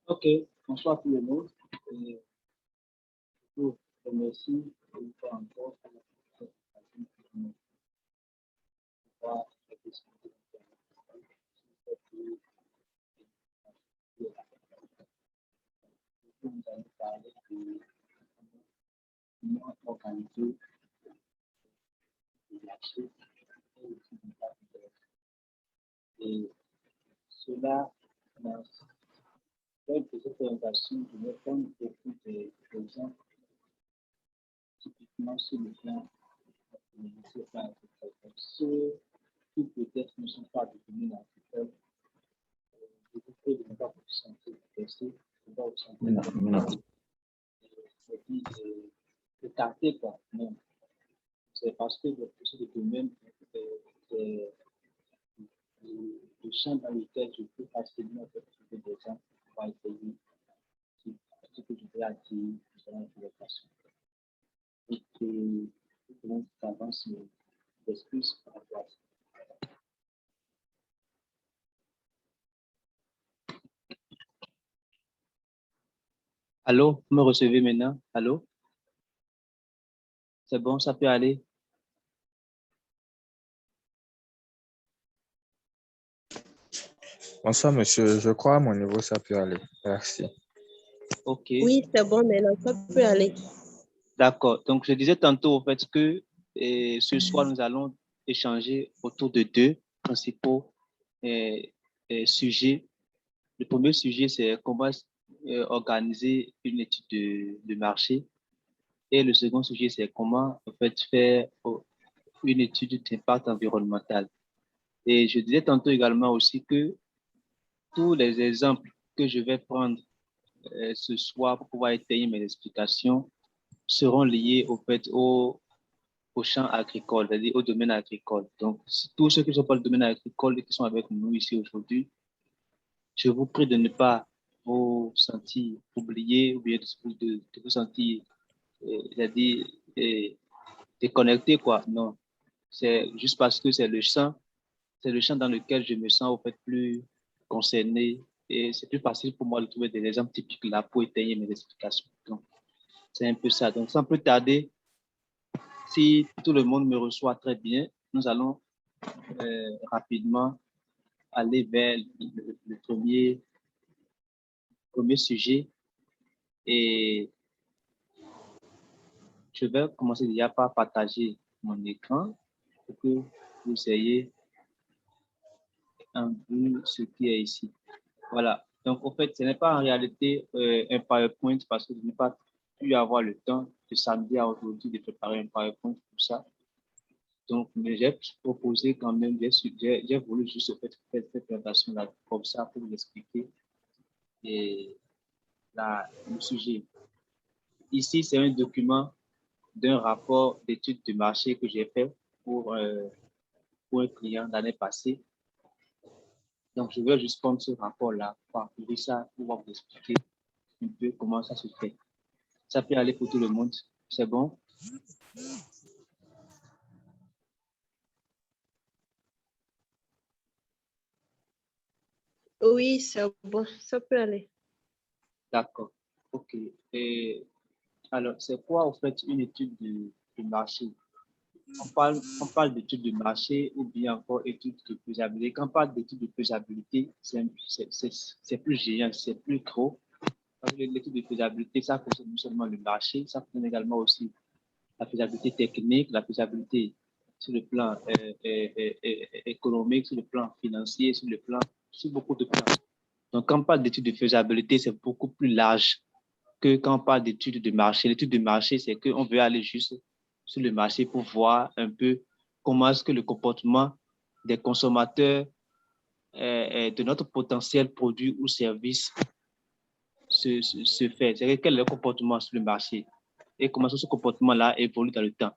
Ok, bonsoir tout le monde. Et je vous remercie une fois encore pour cette présentation que nous pouvoir discuter nous allons parler de comment organiser le marché et aussi l'impact et cela, dans cette présentation, je vais prendre beaucoup d'exemples typiquement sur le plan ceux qui peut-être ne sont pas définis dans ce texte, je vous prie de ne pas vous sentir blessé, de ne pas vous sentir écarté, quoi. Non. C'est parce que le domaine, c'est le champ dans lequel je peux facilement trouver des gens qui vont essayer ce que je vais dire selon les façons. Et que tout le monde avance d'excuses par rapport à ça. Allô, vous me recevez maintenant? Allô? C'est bon, ça peut aller? Bonsoir, monsieur. Je crois à mon niveau, ça peut aller. Merci. Ok. Oui, c'est bon, maintenant, ça peut aller. D'accord. Donc, je disais tantôt, au fait, que ce soir, nous allons échanger autour de deux principaux sujets. Le premier sujet, c'est comment organiser une étude de marché. Et le second sujet, c'est comment, en fait, faire une étude d'impact environnemental. Et je disais tantôt également aussi que tous les exemples que je vais prendre ce soir pour pouvoir étayer mes explications seront liés au fait au champ agricole, c'est-à-dire au domaine agricole. Donc, tous ceux qui sont pas le domaine agricole et qui sont avec nous ici aujourd'hui, je vous prie de ne pas vous sentir oublié ou bien de vous sentir, c'est-à-dire déconnecté, quoi. Non, c'est juste parce que c'est le champ dans lequel je me sens au fait plus concerné et c'est plus facile pour moi de trouver des exemples typiques là pour étayer mes explications. Donc, c'est un peu ça. Donc, sans plus tarder, si tout le monde me reçoit très bien, nous allons rapidement aller vers le premier sujet et je vais commencer déjà par partager mon écran pour que vous ayez un peu ce qui est ici. Voilà. Donc, en fait, ce n'est pas en réalité un PowerPoint parce que je n'ai pas pu avoir le temps de samedi à aujourd'hui de préparer un PowerPoint pour ça. Donc, mais j'ai proposé quand même, j'ai voulu juste faire cette présentation-là comme ça pour vous expliquer le sujet. Ici, c'est un document d'un rapport d'étude de marché que j'ai fait pour un client l'année passée. Donc, je vais juste prendre ce rapport-là, parcourir ça pour vous expliquer un peu comment ça se fait. Ça peut aller pour tout le monde. C'est bon? Oui, c'est bon, ça peut aller. D'accord. OK. Et alors, c'est quoi, en fait, une étude de marché? On parle d'étude de marché ou bien encore étude de faisabilité. Quand on parle d'étude de faisabilité, c'est plus géant, c'est plus gros. Parce que l'étude de faisabilité, ça concerne non seulement le marché, ça concerne également aussi la faisabilité technique, la faisabilité sur le plan économique, sur le plan financier, sur beaucoup de plans. Donc, quand on parle d'étude de faisabilité, c'est beaucoup plus large que quand on parle d'études de marché. L'étude de marché, c'est qu'on veut aller juste sur le marché pour voir un peu comment est-ce que le comportement des consommateurs de notre potentiel produit ou service se fait. C'est-à-dire quel est le comportement sur le marché et comment ce comportement-là évolue dans le temps.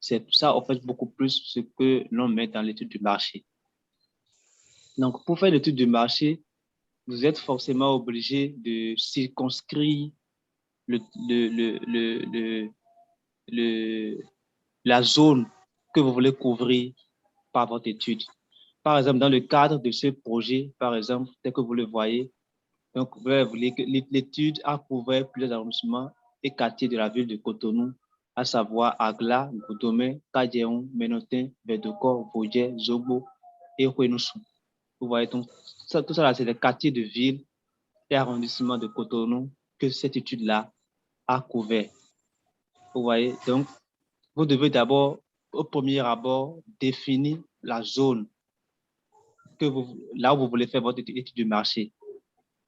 C'est ça, en fait, beaucoup plus ce que l'on met dans l'étude du marché. Donc, pour faire l'étude du marché, vous êtes forcément obligé de circonscrire le, le, le, le, la zone que vous voulez couvrir par votre étude. Par exemple, dans le cadre de ce projet, par exemple, tel que vous le voyez, Donc, l'étude a couvert plusieurs arrondissements et quartiers de la ville de Cotonou, à savoir Agla, Godomé, Kadjeon, Menotin, Bedokor, Vodje, Zobo et Ouenoussou. Vous voyez, donc, tout ça, c'est les quartiers de ville et arrondissements de Cotonou que cette étude-là a couvert. Vous voyez, donc, vous devez d'abord, au premier abord, définir la zone là où vous voulez faire votre étude de marché.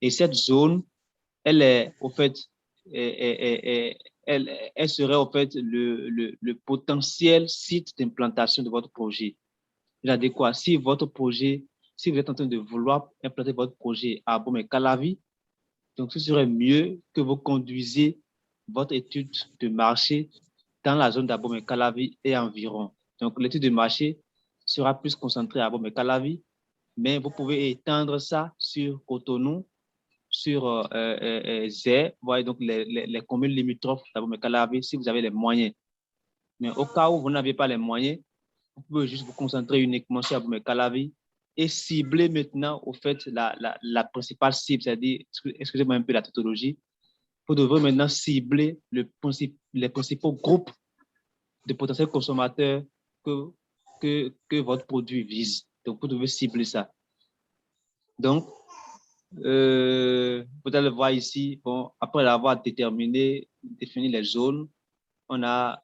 Et cette zone, elle est, au fait, elle serait, au fait, le potentiel site d'implantation de votre projet. C'est-à-dire quoi? Si votre projet, si vous êtes en train de vouloir implanter votre projet à Abomey-Calavi, donc ce serait mieux que vous conduisiez votre étude de marché dans la zone d'Abomey-Calavi et environ. Donc, l'étude de marché sera plus concentrée à Abomey-Calavi, mais vous pouvez étendre ça sur Cotonou, sur Zé, voyez donc les communes limitrophes d'Abomey-Calavi si vous avez les moyens. Mais au cas où vous n'avez pas les moyens, vous pouvez juste vous concentrer uniquement sur Abomey-Calavi et cibler maintenant, au fait, la principale cible, c'est-à-dire, excusez-moi un peu la tautologie, vous devrez maintenant cibler les principaux groupes de potentiels consommateurs que votre produit vise. Donc, vous devez cibler ça. Donc, vous allez le voir ici, bon, après avoir défini les zones, on a,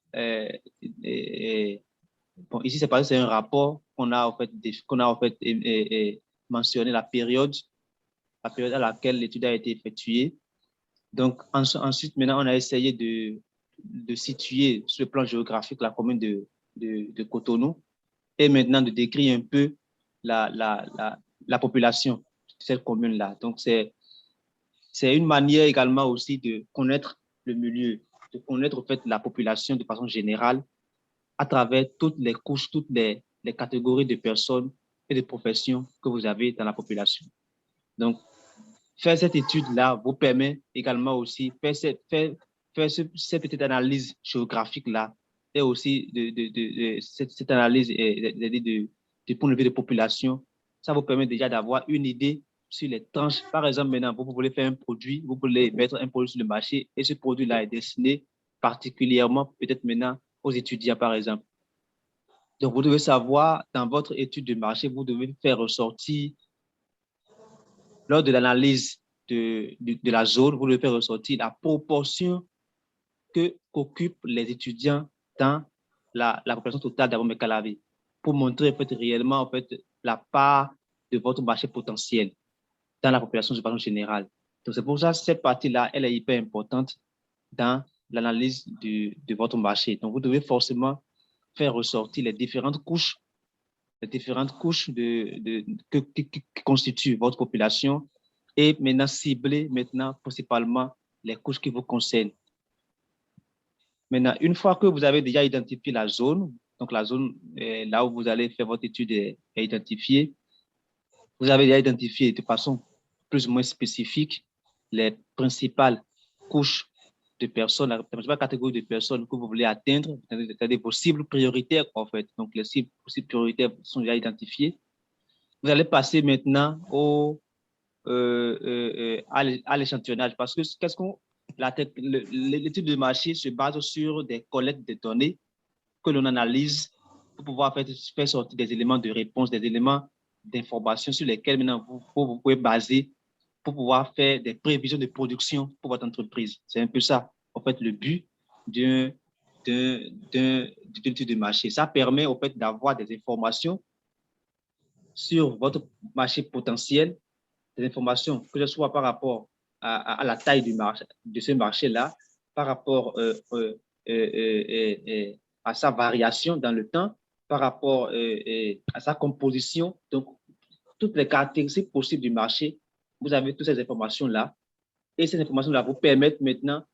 bon, ici, c'est parce que c'est un rapport qu'on a en fait mentionné la période à laquelle l'étude a été effectuée. Donc, ensuite, maintenant, on a essayé de situer sur le plan géographique la commune de Cotonou et maintenant de décrire un peu la population de cette commune-là. Donc, c'est une manière également aussi de connaître le milieu, de connaître en fait la population de façon générale à travers toutes les couches, toutes les catégories de personnes et de professions que vous avez dans la population. Donc, faire cette étude-là vous permet également aussi faire cette petite analyse géographique-là et aussi cette analyse du point de vue de population. Ça vous permet déjà d'avoir une idée sur les tranches. Par exemple, maintenant, vous voulez faire un produit, vous voulez mettre un produit sur le marché et ce produit-là est destiné particulièrement peut-être maintenant aux étudiants, par exemple. Donc, vous devez savoir, dans votre étude de marché, vous devez faire ressortir, lors de l'analyse de la zone, vous devez faire ressortir la proportion qu'occupent les étudiants dans la population totale d'Abomey-Calavi pour montrer en fait, réellement en fait, la part de votre marché potentiel dans la population de façon générale. Donc, c'est pour ça que cette partie-là, elle est hyper importante dans l'analyse de votre marché. Donc, vous devez forcément faire ressortir les différentes couches qui constituent votre population et maintenant cibler maintenant principalement les couches qui vous concernent. Maintenant, une fois que vous avez déjà identifié la zone, donc la zone là où vous allez faire votre étude est identifiée, vous avez déjà identifié de façon plus ou moins spécifique les principales couches de personnes, la principale catégorie de personnes que vous voulez atteindre, c'est-à-dire vos cibles prioritaires en fait. Donc, les cibles prioritaires sont déjà identifiées. Vous allez passer maintenant à l'échantillonnage parce que l'étude de marché se base sur des collectes de données que l'on analyse pour pouvoir faire sortir des éléments de réponse, des éléments d'information sur lesquels maintenant vous pouvez baser pour pouvoir faire des prévisions de production pour votre entreprise. C'est un peu ça, en fait, le but d'une étude de marché. Ça permet, en fait, d'avoir des informations sur votre marché potentiel, des informations, que ce soit par rapport à la taille du marché, de ce marché-là, par rapport à sa variation dans le temps, par rapport à sa composition. Donc, toutes les caractéristiques possibles du marché, vous avez toutes ces informations-là. Et ces informations-là vous permettent maintenant,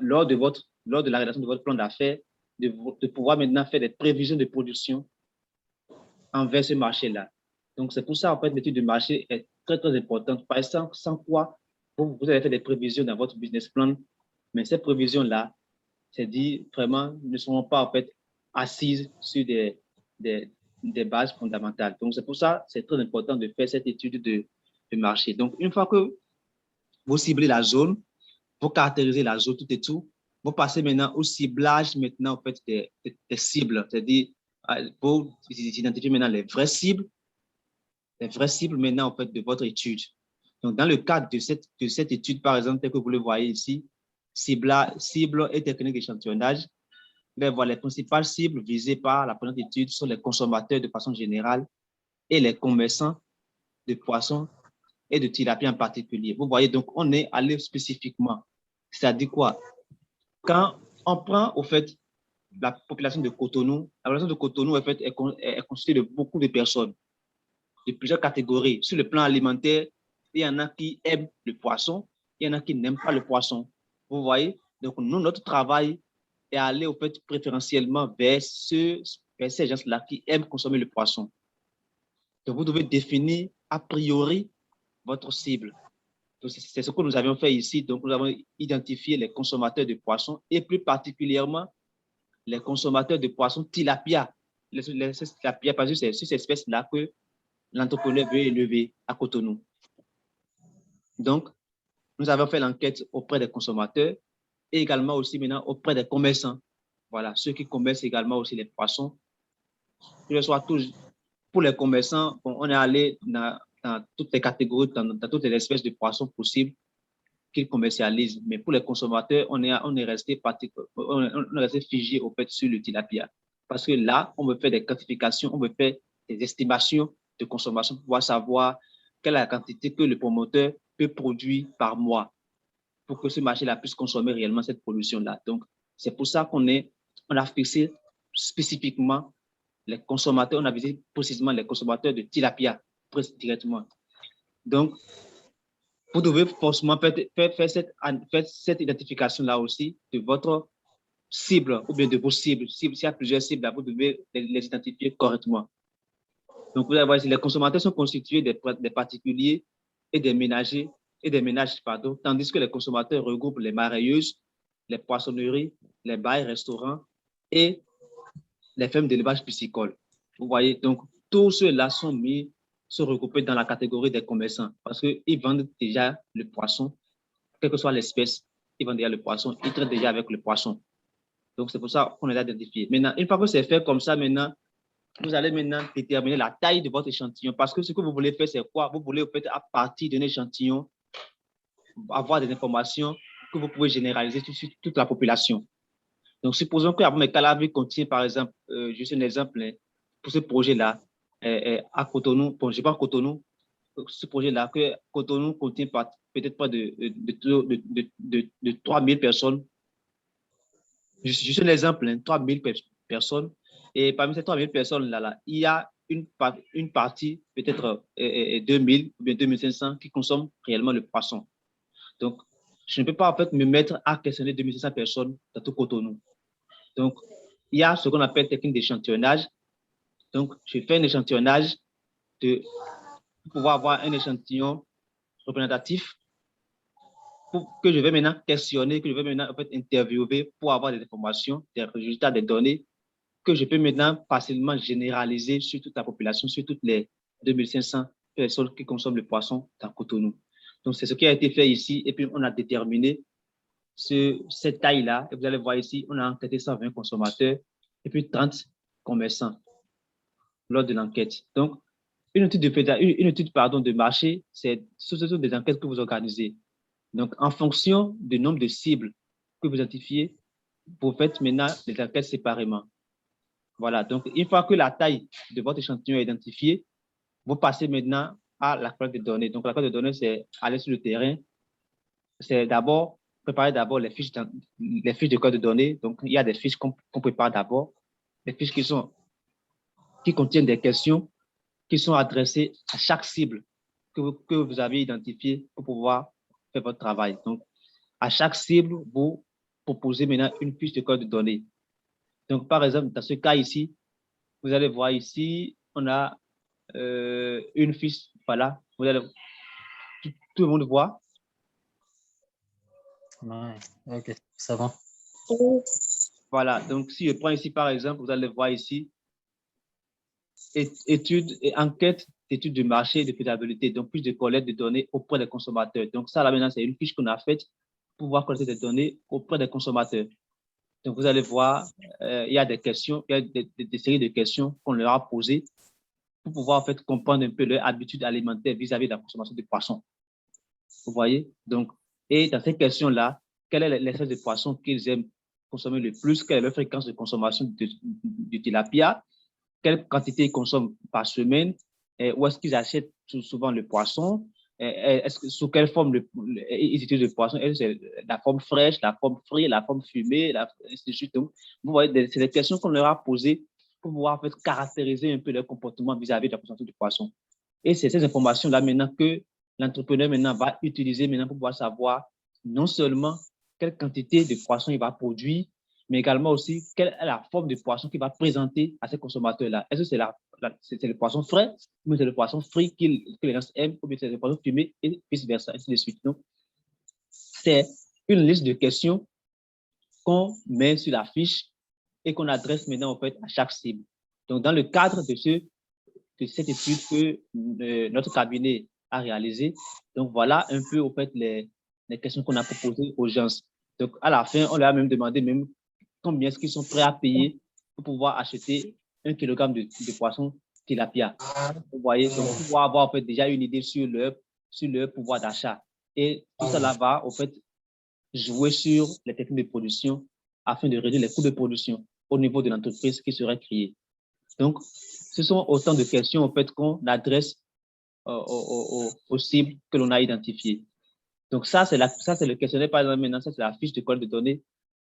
lors de la rédaction de votre plan d'affaires, de pouvoir maintenant faire des prévisions de production envers ce marché-là. Donc, c'est pour ça, en fait, l'étude de marché est très, très importante. Par exemple, sans quoi vous allez faire des prévisions dans votre business plan, mais ces prévisions-là, c'est dit vraiment, ne seront pas, en fait, assises sur des bases fondamentales. Donc, c'est pour ça, c'est très important de faire cette étude de marché. Donc, une fois que vous ciblez la zone, vous caractérisez la zone, tout et tout. Vous passez maintenant au ciblage maintenant, en fait, des cibles. C'est-à-dire, vous identifiez maintenant les vraies cibles maintenant, en fait, de votre étude. Donc, dans le cadre de cette étude, par exemple, tel que vous le voyez ici, cible et technique d'échantillonnage, les principales cibles visées par la présente étude sont les consommateurs de façon générale et les commerçants de poissons et de tilapia en particulier. Vous voyez, donc, on est allé spécifiquement. C'est-à-dire quoi? Quand on prend, au fait, la population de Cotonou, la population de Cotonou, en fait, est constituée de beaucoup de personnes, de plusieurs catégories. Sur le plan alimentaire, il y en a qui aiment le poisson, il y en a qui n'aiment pas le poisson. Vous voyez? Donc, nous, notre travail est aller, au fait, préférentiellement vers ces gens-là qui aiment consommer le poisson. Donc, vous devez définir a priori votre cible. C'est ce que nous avions fait ici. Donc, nous avons identifié les consommateurs de poissons et plus particulièrement les consommateurs de poissons tilapia. Les tilapia, parce que c'est cette espèce-là que l'entrepreneur veut élever à Cotonou. Donc, nous avons fait l'enquête auprès des consommateurs et également aussi maintenant auprès des commerçants. Voilà, ceux qui commercent également aussi les poissons. Que ce soit pour les commerçants, bon, on est allé dans toutes les catégories, dans toutes les espèces de poissons possibles qu'ils commercialisent. Mais pour les consommateurs, on est resté figé au fait sur le tilapia. Parce que là, on veut faire des quantifications, on veut faire des estimations de consommation pour pouvoir savoir quelle est la quantité que le promoteur peut produire par mois pour que ce marché-là puisse consommer réellement cette production-là. Donc, c'est pour ça on a fixé spécifiquement les consommateurs, on a visé précisément les consommateurs de tilapia, presque directement. Donc, vous devez forcément faire cette identification-là aussi de votre cible ou bien de vos cibles. S'il y a plusieurs cibles, là, vous devez les identifier correctement. Donc, vous allez voir, les consommateurs sont constitués des particuliers et des ménagers, tandis que les consommateurs regroupent les marailleuses, les poissonneries, les bails, restaurants et les fermes d'élevage piscicole. Vous voyez, donc tous ceux-là sont regroupés dans la catégorie des commerçants parce qu'ils vendent déjà le poisson, quelle que soit l'espèce, ils vendent déjà le poisson, ils traitent déjà avec le poisson. Donc, c'est pour ça qu'on les a identifiés. Maintenant, une fois que c'est fait comme ça, maintenant, vous allez maintenant déterminer la taille de votre échantillon parce que ce que vous voulez faire, c'est quoi? Vous voulez, en fait, à partir d'un échantillon, avoir des informations que vous pouvez généraliser sur toute la population. Donc, supposons que mes Calavi contient, par exemple, juste un exemple, hein, pour ce projet-là, à Cotonou, bon, je ne sais pas Cotonou, ce projet-là, que Cotonou contient peut-être pas de 3 000 personnes. Juste un exemple, hein, 3 000 personnes. Et parmi ces 3 000 personnes-là, il y a une partie, peut-être 2 000 ou bien 2 500 qui consomment réellement le poisson. Donc, je ne peux pas en fait me mettre à questionner 2 500 personnes dans tout Cotonou. Donc, il y a ce qu'on appelle technique d'échantillonnage. Donc, je fais un échantillonnage pour pouvoir avoir un échantillon représentatif que je vais maintenant questionner, que je vais maintenant en fait, interviewer pour avoir des informations, des résultats, des données que je peux maintenant facilement généraliser sur toute la population, sur toutes les 2 500 personnes qui consomment le poisson dans Cotonou. Donc, c'est ce qui a été fait ici et puis on a déterminé cette taille-là. Et vous allez voir ici, on a enquêté 120 consommateurs et puis 30 commerçants lors de l'enquête. Donc, une étude de marché, ce sont des enquêtes que vous organisez. Donc, en fonction du nombre de cibles que vous identifiez, vous faites maintenant les enquêtes séparément. Voilà. Donc, une fois que la taille de votre échantillon est identifiée, vous passez maintenant à la collecte de données. Donc, la collecte de données, c'est aller sur le terrain. C'est d'abord préparer les fiches de code de données. Donc, il y a des fiches qu'on prépare d'abord, des fiches qui contiennent des questions qui sont adressées à chaque cible que vous avez identifiée pour pouvoir faire votre travail. Donc, à chaque cible, vous proposez maintenant une fiche de code de données. Donc, par exemple, dans ce cas ici, vous allez voir ici, on a une fiche, voilà, vous allez, tout le monde voit. Ouais, ok, ça va. Voilà, donc si je prends ici, par exemple, vous allez voir ici, études et enquêtes d'études de marché, de faisabilité, donc plus de collecte de données auprès des consommateurs. Donc ça, là, maintenant, c'est une fiche qu'on a faite pour pouvoir collecter des données auprès des consommateurs. Donc, vous allez voir, il y a des questions, il y a des séries de questions qu'on leur a posées pour pouvoir en fait comprendre un peu leur habitude alimentaire vis-à-vis de la consommation de poissons. Vous voyez? Donc, et dans ces questions-là, quelle est l'espèce de poisson qu'ils aiment consommer le plus? Quelle est leur fréquence de consommation du tilapia? Quelle quantité ils consomment par semaine? Où est-ce qu'ils achètent souvent le poisson? Est-ce que, sous quelle forme ils utilisent le poisson? Est-ce que c'est la forme fraîche, la forme frite, la forme fumée, ainsi de suite. Donc, vous voyez, c'est des questions qu'on leur a posées pour pouvoir en fait, caractériser un peu leur comportement vis-à-vis de la consommation du poisson. Et c'est ces informations-là maintenant que l'entrepreneur maintenant va utiliser maintenant pour pouvoir savoir non seulement quelle quantité de poisson il va produire, mais également aussi quelle est la forme de poisson qu'il va présenter à ces consommateurs-là. Est-ce que c'est le poisson frais, ou c'est le poisson frit que les gens aiment, ou bien c'est le poisson fumé, et vice-versa, ainsi de suite. Donc, c'est une liste de questions qu'on met sur la fiche et qu'on adresse maintenant en fait à chaque cible. Donc, dans le cadre de cette étude que notre cabinet a réalisée, donc voilà un peu en fait les questions qu'on a proposées aux gens. Donc, à la fin, on leur a même demandé même combien est-ce qu'ils sont prêts à payer pour pouvoir acheter 1 kilogramme de poisson tilapia. Vous voyez, donc pour pouvoir avoir en fait, déjà une idée sur leur pouvoir d'achat. Et tout cela va en fait jouer sur les techniques de production afin de réduire les coûts de production au niveau de l'entreprise qui serait créée. Donc, ce sont autant de questions en fait, qu'on adresse aux cibles que l'on a identifiées. Donc, ça, c'est le questionnaire, par exemple, maintenant, ça, c'est la fiche de collecte de données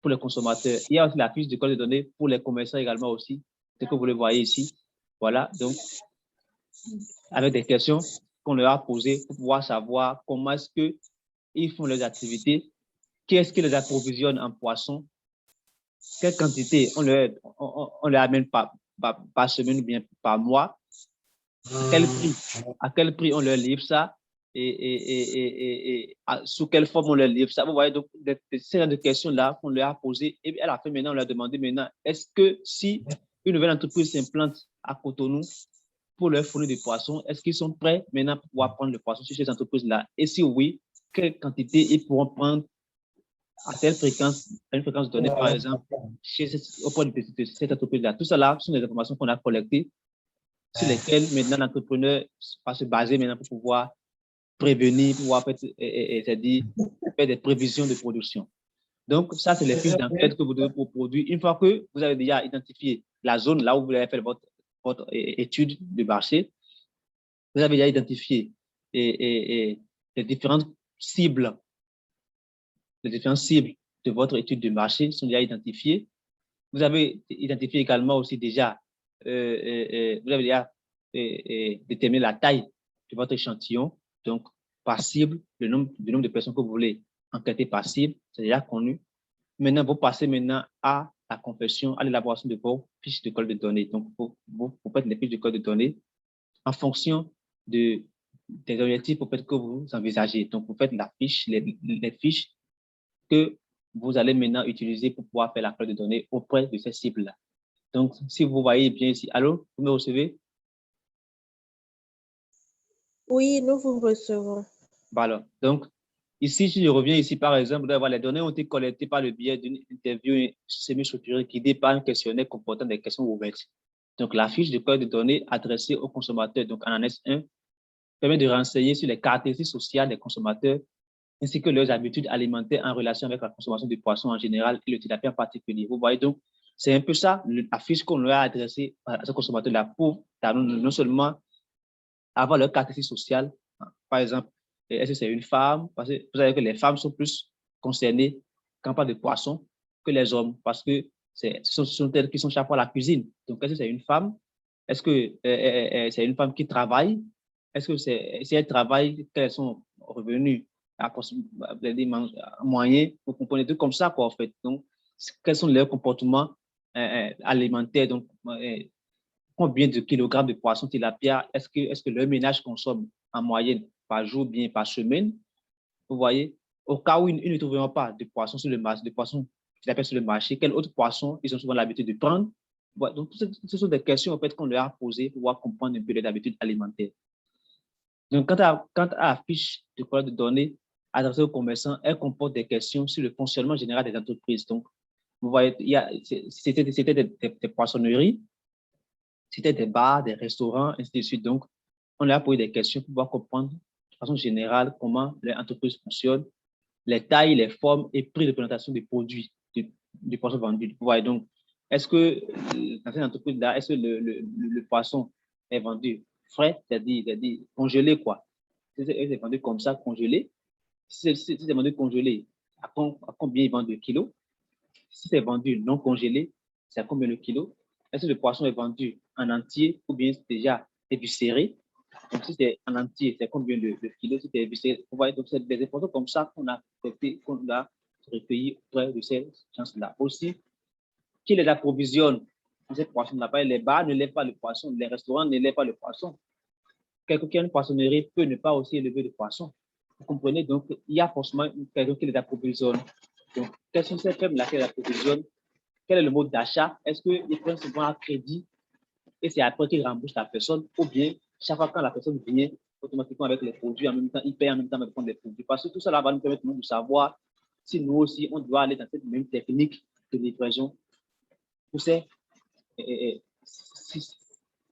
pour les consommateurs. Il y a aussi la fiche de collecte de données pour les commerçants également aussi, ce que vous le voyez ici. Voilà, donc, avec des questions qu'on leur a posées pour pouvoir savoir comment est-ce qu'ils font leurs activités, qui est-ce qui les approvisionne en poissons, quelle quantité on leur amène par semaine ou bien par mois, à quel prix on leur livre ça et sous quelle forme on leur livre ça. Vous voyez, donc, ces genre de questions-là qu'on leur a posées. Et à la fin, maintenant, on leur a demandé maintenant, est-ce que si une nouvelle entreprise s'implante à Cotonou pour leur fournir des poissons, est-ce qu'ils sont prêts maintenant pour pouvoir prendre le poisson sur ces entreprises-là? Et si oui, quelle quantité ils pourront prendre à telle fréquence, à une fréquence donnée, par exemple, auprès de cette entreprise-là. Tout cela sont des informations qu'on a collectées sur lesquelles maintenant l'entrepreneur va se baser maintenant pour pouvoir prévenir, pouvoir c'est-à-dire faire des prévisions de production. Donc, ça, c'est les fiches d'enquête que vous devez produire. Une fois que vous avez déjà identifié la zone là où vous allez faire votre étude de marché, vous avez déjà identifié les différentes cibles. Les différentes cibles de votre étude de marché sont déjà identifiées. Vous avez identifié également aussi déjà, vous avez déjà déterminé la taille de votre échantillon. Donc, par cible, le nombre de personnes que vous voulez enquêter par cible, c'est déjà connu. Maintenant, vous passez maintenant à la confection, à l'élaboration de vos fiches de collecte de données. Donc, vous faites les fiches de collecte de données en fonction des objectifs que vous envisagez. Donc, vous faites la fiche, les fiches que vous allez maintenant utiliser pour pouvoir faire la collecte de données auprès de ces cibles-là. Donc, si vous voyez bien ici, allô, vous me recevez? Oui, nous vous recevons. Voilà. Donc, ici, si je reviens ici, par exemple, les données ont été collectées par le biais d'une interview semi-structurée guidée par un questionnaire comportant des questions ouvertes. Donc, la fiche de collecte de données adressée aux consommateurs, donc en annexe 1, permet de renseigner sur les caractéristiques sociales des consommateurs ainsi que leurs habitudes alimentaires en relation avec la consommation de poissons en général et le tilapia en particulier. Vous voyez donc, c'est un peu ça, la fiche qu'on leur a adressée à ce consommateur-là pour non seulement avoir leur caractéristique sociale, par exemple, est-ce que c'est une femme? Parce que vous savez que les femmes sont plus concernées quand on parle de poissons que les hommes, parce que ce sont elles qui sont chaque fois à la cuisine. Donc, est-ce que c'est une femme? Est-ce que c'est une femme qui travaille? Est-ce que si elle travaille, quels sont revenus moyens? Vous comprenez tout comme ça, quoi, en fait. Donc, quels sont leurs comportements alimentaires? Donc, combien de kilogrammes de poisson tilapia est-ce que leur ménage consomme en moyenne par jour, bien par semaine? Vous voyez, au cas où ils ne trouveront pas de poisson sur le marché, de poisson tilapia sur le marché, quel autre poisson ils ont souvent l'habitude de prendre? Voilà, donc, ce sont des questions en fait, qu'on leur a posées pour pouvoir comprendre un peu les habitudes alimentaires. Donc, quant à la fiche de collecte de données adressée aux commerçants, elle comporte des questions sur le fonctionnement général des entreprises. Donc, vous voyez, c'était des poissonneries, c'était des bars, des restaurants, ainsi de suite. Donc, on leur a posé des questions pour pouvoir comprendre de façon générale comment les entreprises fonctionnent, les tailles, les formes et prix de présentation des produits du poisson vendu. Vous voyez, donc, est-ce que dans cette entreprise-là, est-ce que le poisson est vendu frais, c'est-à-dire congelé, quoi? Si c'est vendu comme ça, congelé, si c'est vendu congelé, à combien ils vendent de kilos? Si c'est vendu non congelé, c'est à combien le kilo? Est-ce que le poisson est vendu en entier ou bien c'est déjà éviscéré? Donc, si c'est en entier, c'est combien de kilos? Si c'est éviscéré, vous voyez, donc c'est des informations comme ça qu'on a recueillies auprès de ces gens-là. Aussi, qui les approvisionne dans ces poissons-là? Les bars ne lèvent pas le poisson, les restaurants ne lèvent pas le poisson. Quelqu'un qui a une poissonnerie peut ne pas aussi élever le poisson. Vous comprenez? Donc, il y a forcément quelqu'un qui les approvisionne. Donc, quelles sont ces firmes-là qui les approvisionnent? Quel est le mode d'achat? Est-ce qu'ils prennent souvent à crédit et c'est après qu'ils remboursent la personne, ou bien chaque fois quand la personne vient automatiquement avec les produits, en même temps, il paye en même temps avec les produits? Parce que tout ça là va nous permettre de savoir si nous aussi, on doit aller dans cette même technique de livraison pour ces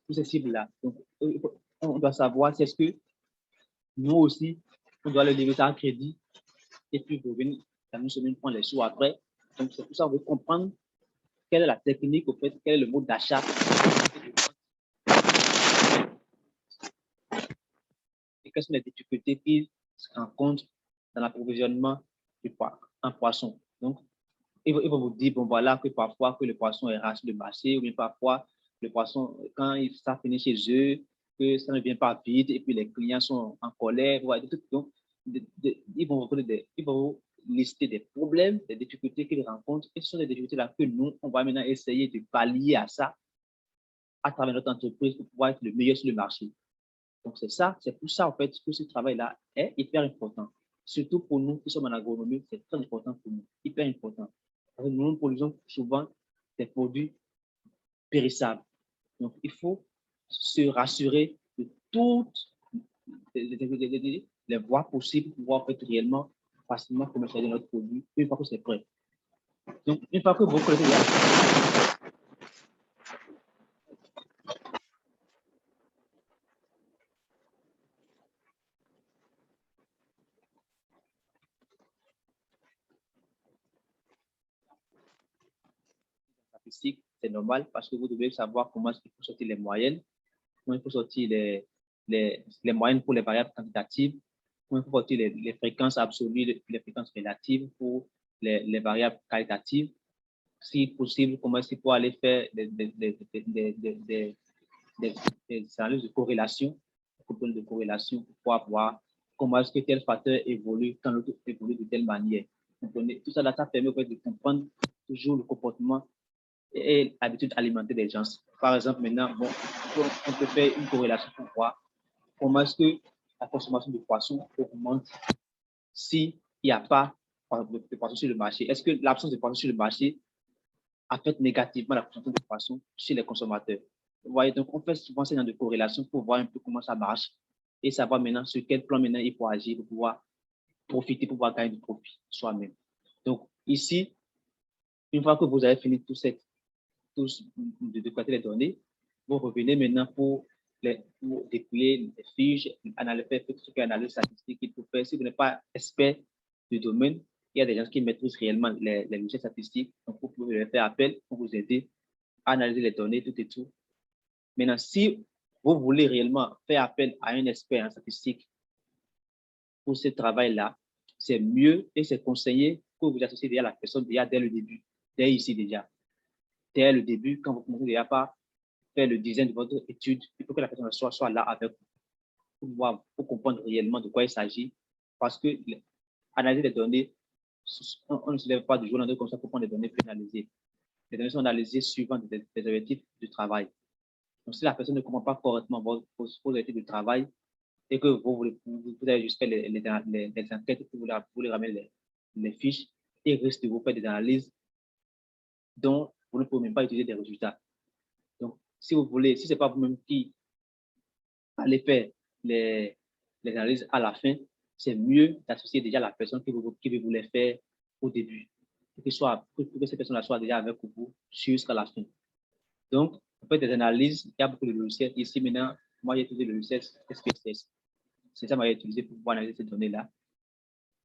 cibles-là. Donc, on doit savoir si est-ce que nous aussi, on doit le livrer ça à crédit et puis revenir dans une semaine prendre les sous après. Donc, c'est pour ça qu'on veut comprendre quelle est la technique, au fait, quel est le mode d'achat et quelles sont les difficultés qu'ils rencontrent dans l'approvisionnement en poisson. Donc, ils vont vous dire, bon, voilà, que parfois que le poisson est rare sur le marché, ou bien parfois le poisson, quand ça finit chez eux, que ça ne vient pas vite, et puis les clients sont en colère. Donc, ils vont vous lister des problèmes, des difficultés qu'ils rencontrent, et ce sont des difficultés-là que nous, on va maintenant essayer de pallier à ça à travers notre entreprise pour pouvoir être le meilleur sur le marché. Donc, c'est pour ça, en fait, que ce travail-là est hyper important. Surtout pour nous qui sommes en agronomie, c'est très important pour nous, hyper important. Parce que nous produisons souvent des produits périssables. Donc, il faut se rassurer de toutes les voies possibles pour pouvoir en fait, réellement facilement commercialiser notre produit une fois que c'est prêt. Donc, une fois que vous connaissez statistique, c'est normal parce que vous devez savoir comment il faut sortir les moyennes, comment il faut sortir les moyennes pour les variables quantitatives, comment il faut sortir les fréquences absolues, les fréquences relatives pour les variables qualitatives. Si possible, comment est-ce qu'il faut aller faire des analyses de corrélation, de corrélation pour pouvoir voir comment est-ce que tel facteur évolue quand l'autre évolue de telle manière. Tout ça, ça permet de comprendre toujours le comportement et l'habitude alimentaire des gens. Par exemple, maintenant, bon, on peut faire une corrélation pour voir comment est-ce que la consommation de poissons augmente s'il n'y a pas de poissons sur le marché. Est-ce que l'absence de poissons sur le marché affecte négativement la consommation de poissons chez les consommateurs? Vous voyez, donc on fait souvent ce genre de corrélation pour voir un peu comment ça marche et savoir maintenant sur quel plan maintenant il faut agir pour pouvoir profiter, pour pouvoir gagner du profit soi-même. Donc ici, une fois que vous avez fini de collecter les données, vous revenez maintenant pour dépouiller les fiches, faire tout ce qui est analyse statistique qu'il faut faire. Si vous n'êtes pas expert du domaine, il y a des gens qui maîtrisent réellement les logiciels statistiques, donc vous pouvez leur faire appel pour vous aider à analyser les données, tout et tout. Maintenant, si vous voulez réellement faire appel à un expert en statistique pour ce travail-là, c'est mieux et c'est conseillé que vous associez déjà la personne déjà dès le début, dès ici déjà. Dès le début, quand vous commencez déjà par faire le design de votre étude, il faut que la personne soit là avec vous pour comprendre réellement de quoi il s'agit. Parce que analyser les données, on ne se lève pas du jour au lendemain comme ça pour prendre des données pénalisées. Les données sont analysées suivant des objectifs de travail. Donc, si la personne ne comprend pas correctement vos objectifs de travail et que vous avez juste fait les enquêtes, vous voulez ramener les fiches, il risque de vous faire des analyses dont vous ne pouvez même pas utiliser des résultats. Donc, si vous voulez, si ce n'est pas vous-même qui allez faire les les analyses à la fin, c'est mieux d'associer déjà la personne qui vous voulez faire au début, pour que cette personne-là soit déjà avec vous jusqu'à la fin. Donc, on fait des analyses, il y a beaucoup de logiciels. Ici, maintenant, moi, j'ai utilisé le logiciel SPSS. C'est ça que j'ai utilisé pour pouvoir analyser ces données-là.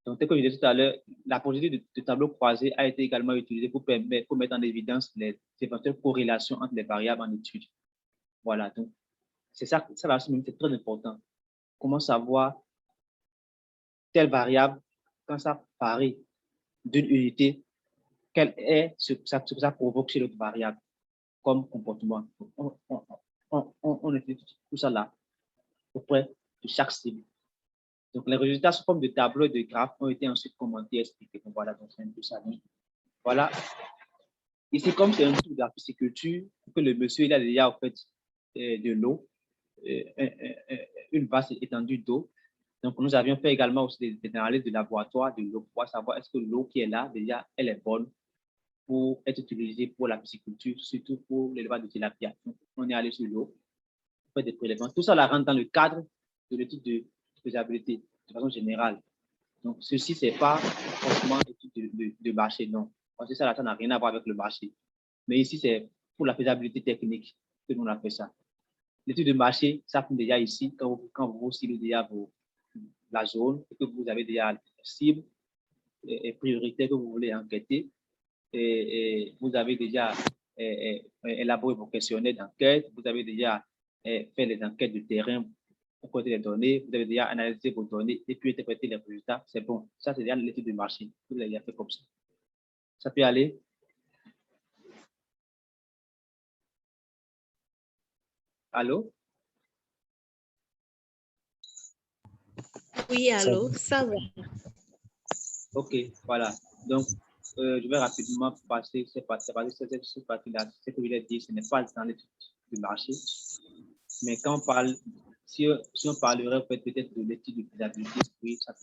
Donc, tel que je disais tout à l'heure, la procédure de tableau croisé a été également utilisée pour mettre en évidence les éventuelles corrélations entre les variables en étude. Voilà, donc, c'est ça c'est très important. Comment savoir telle variable, quand ça varie d'une unité, quel est ce que ça provoque chez l'autre variable comme comportement. On utilise tout ça là auprès de chaque cible. Donc, les résultats sous forme de tableaux et de graphes ont été ensuite commentés et expliqués. Donc, voilà, donc c'est un peu ça. Voilà. Ici, comme c'est un tour de la pisciculture, que le monsieur il a déjà en fait de l'eau, une vaste étendue d'eau. Donc, nous avions fait également aussi des analyses de laboratoire de l'eau pour savoir est-ce que l'eau qui est là, déjà, elle est bonne pour être utilisée pour la pisciculture, surtout pour l'élevage de tilapia. Donc, on est allé sur l'eau, on fait des prélèvements. Tout ça, là, rentre dans le cadre de l'étude de faisabilité de façon générale. Donc, ceci, ce n'est pas forcément l'étude de marché, non. Parce que ça, là, ça n'a rien à voir avec le marché. Mais ici, c'est pour la faisabilité technique que nous, on a fait ça. L'étude de marché, ça fait déjà ici, quand vous ciblez déjà la zone, que vous avez déjà la cible et priorité que vous voulez enquêter, et vous avez déjà élaboré vos questionnaires d'enquête, vous avez déjà fait les enquêtes de terrain pour côté des données, vous avez déjà analysé vos données et puis interpréter les résultats, c'est bon. Ça, c'est déjà l'étude de marché. Vous l'avez déjà fait comme ça. Ça peut aller. Allô? Oui, allô, ça va. OK, voilà. Donc, je vais rapidement passer cette partie-là. Ce que je voulais dire, ce n'est pas dans l'étude de marché. Mais quand on parle, si on parlerait peut-être de l'étude de faisabilité, oui, ça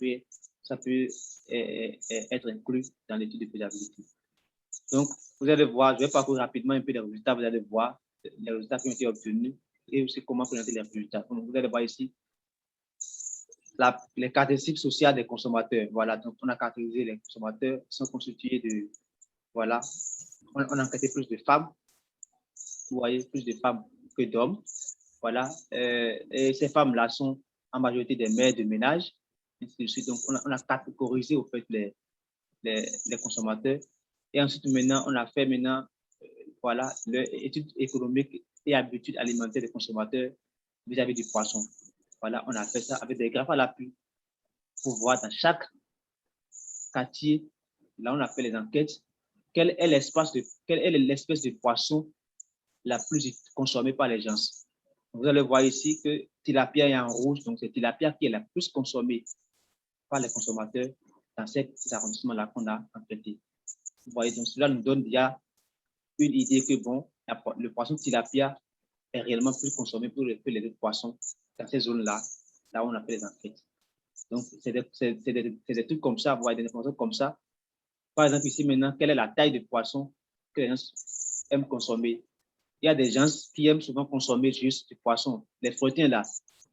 peut être inclus dans l'étude de faisabilité. Donc, vous allez voir, je vais parcourir rapidement un peu les résultats, vous allez voir les résultats qui ont été obtenus et aussi comment présenter les résultats. Donc, vous allez voir ici les caractéristiques sociales des consommateurs. Voilà, donc on a caractérisé les consommateurs qui sont constitués de, voilà, on a enquêté plus de femmes, vous voyez, plus de femmes que d'hommes. Voilà, et ces femmes-là sont en majorité des mères de ménage. Ainsi de suite. Donc, on a catégorisé au fait les consommateurs. Et ensuite, maintenant, on a fait voilà, l'étude économique et habitudes alimentaires des consommateurs vis-à-vis du poisson. Voilà, on a fait ça avec des graphes à l'appui pour voir dans chaque quartier, là, on a fait les enquêtes, quelle est l'espèce de poisson la plus consommée par les gens. Vous allez voir ici que tilapia est en rouge, donc c'est tilapia qui est la plus consommée par les consommateurs dans ces arrondissements-là qu'on a enquêté. Vous voyez, donc cela nous donne déjà une idée que bon, le poisson tilapia est réellement plus consommé que les autres poissons dans ces zones-là, là où on a fait les enquêtes. Donc, c'est des trucs comme ça, vous voyez, des informations comme ça. Par exemple, ici maintenant, quelle est la taille de poisson que les gens aiment consommer? Il y a des gens qui aiment souvent consommer juste du poisson. Les protéines là,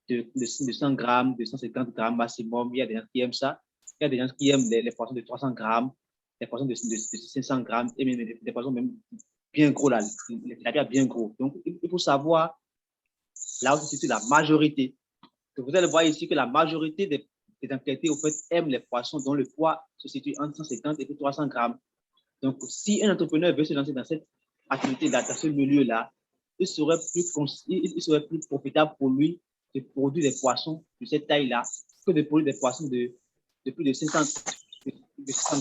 de 100 grammes, de 150 grammes maximum, il y a des gens qui aiment ça. Il y a des gens qui aiment les poissons de 300 grammes, les poissons de 500 grammes, et même des poissons même bien gros là, les bien gros. Donc, il faut savoir là où se situe la majorité. Donc, vous allez voir ici que la majorité des enquêtés au fait aiment les poissons dont le poids se situe entre 150 et 300 grammes. Donc, si un entrepreneur veut se lancer dans cette activité-là, dans ce milieu-là, il serait plus profitable pour lui de produire des poissons de cette taille-là que de produire des poissons de plus de 500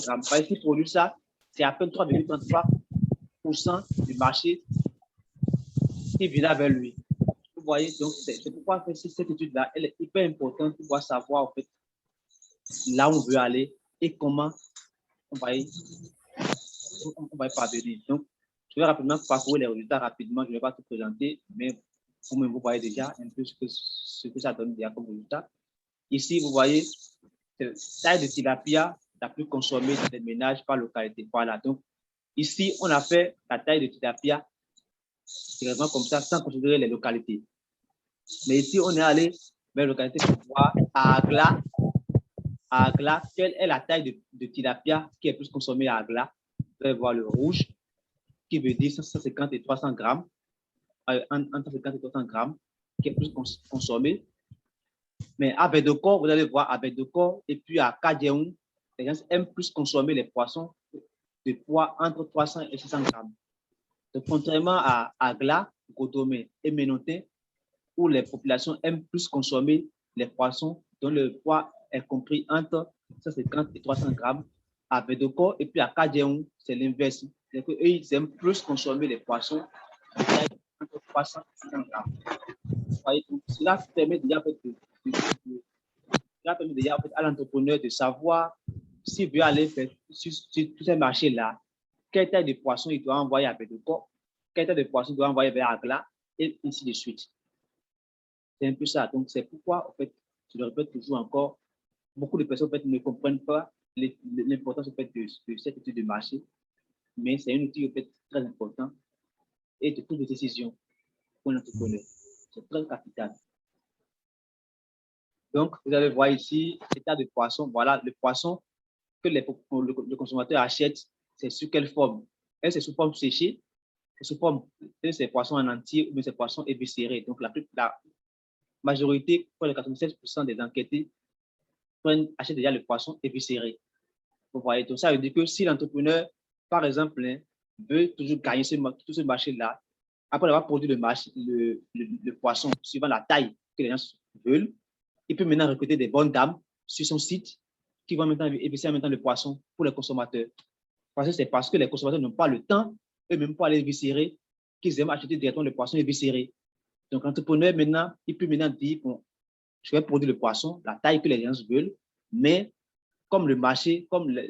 grammes. Parce qu'il produit ça, c'est à peine 3,33% du marché qui vient vers lui. Vous voyez, donc c'est pourquoi cette étude-là, elle est hyper importante pour pouvoir savoir en fait là où on veut aller et comment on va y parvenir. Donc, je vais rapidement parcourir les résultats rapidement. Je ne vais pas tout présenter, mais vous-même, vous voyez déjà un peu ce que ça donne déjà comme résultat. Ici, vous voyez, c'est la taille de tilapia la plus consommée dans les ménages par localité. Voilà. Donc, ici, on a fait la taille de tilapia directement comme ça, sans considérer les localités. Mais ici, on est allé vers la localité pour voir à Agla, quelle est la taille de tilapia qui est plus consommée à Agla. Vous allez voir le rouge, qui veut dire 150 et 300 grammes, entre 150 et 300 grammes, qui est plus consommé. Mais à Bedokor, vous allez voir à Bedokor et puis à Kadjeoun, les gens aiment plus consommer les poissons de poids entre 300 et 600 grammes. Donc, contrairement à Agla, Godomé et Ménoté, où les populations aiment plus consommer les poissons dont le poids est compris entre 150 et 300 grammes, à Bedokor et puis à Kadjeoun, c'est l'inverse. Eux, ils aiment plus consommer les poissons entre 300 et 600 grammes. Cela permet déjà à l'entrepreneur de savoir s'il veut aller faire sur tous ces marchés-là, quelle taille de poisson il doit envoyer à Bedokor, quelle taille de poisson il doit envoyer vers Agla, et ainsi de suite. C'est un peu ça. Donc, c'est pourquoi, en fait, je le répète toujours encore, beaucoup de personnes en fait, ne comprennent pas l'importance en fait, de cette étude de marché, mais c'est un outil en fait, très important et de prise de décision pour l'entrepreneur. C'est très capital. Donc, vous allez voir ici l'état de poisson. Voilà, le poisson que le consommateur achète, c'est sous quelle forme? C'est sous forme séchée, c'est sous forme de ces poissons en entier ou de ces poissons éviscérés. Donc, la majorité, pour les 96% des enquêtés, achètent déjà le poisson éviscéré. Vous voyez, donc ça veut dire que si l'entrepreneur, par exemple, veut toujours gagner tout ce marché-là, après avoir produit le poisson suivant la taille que les gens veulent, il peut maintenant recruter des bonnes dames sur son site qui vont maintenant éviscérer maintenant le poisson pour les consommateurs. Parce que c'est parce que les consommateurs n'ont pas le temps, eux-mêmes pour aller éviscérer, qu'ils aiment acheter directement le poisson éviscéré. Donc, l'entrepreneur, maintenant, il peut maintenant dire, bon, je vais produire le poisson, la taille que les gens veulent, mais comme le marché, comme la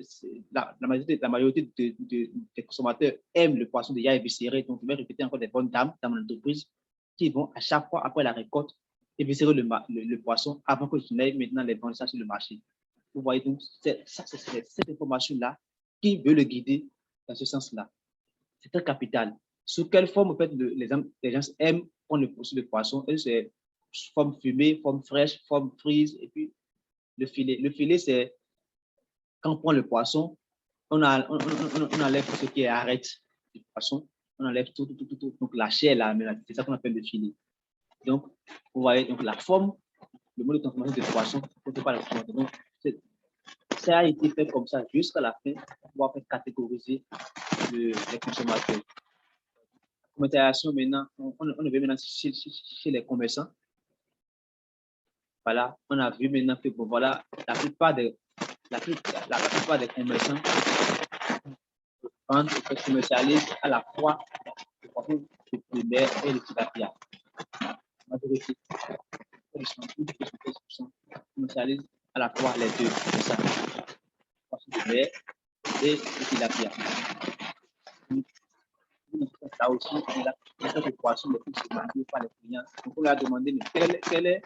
majorité des consommateurs aiment le poisson déjà éviscéré, donc je vais recruter encore des bonnes dames dans mon entreprise qui vont à chaque fois après la récolte éviscérer le poisson avant que je n'aille maintenant les vendre ça sur le marché. Vous voyez donc, c'est cette information-là qui veut le guider dans ce sens-là. C'est très capital. Sous quelle forme, en fait, les gens aiment prendre le poisson? C'est forme fumée, forme fraîche, forme frise, et puis le filet. Le filet, c'est quand on prend le poisson, on enlève ce qui est arête du poisson, on enlève tout. Donc la chair, là, c'est ça qu'on appelle le filet. Donc, vous voyez, donc la forme, le mode de transformation du poisson, pas la donc, ça a été fait comme ça jusqu'à la fin pour pouvoir faire catégoriser les consommateurs. La commercialisation, maintenant, on le veut maintenant chez les commerçants. Voilà, on a vu maintenant que bon, voilà, la plupart des commerçants commercialisent à la fois le poisson de primaire et le tilapia. La majorité, commercialisent à la fois les deux. C'est ça. Le poisson de mer et le tilapia. Là aussi, le poisson le plus demandé par les clients. Donc, on leur a demandé, mais quel est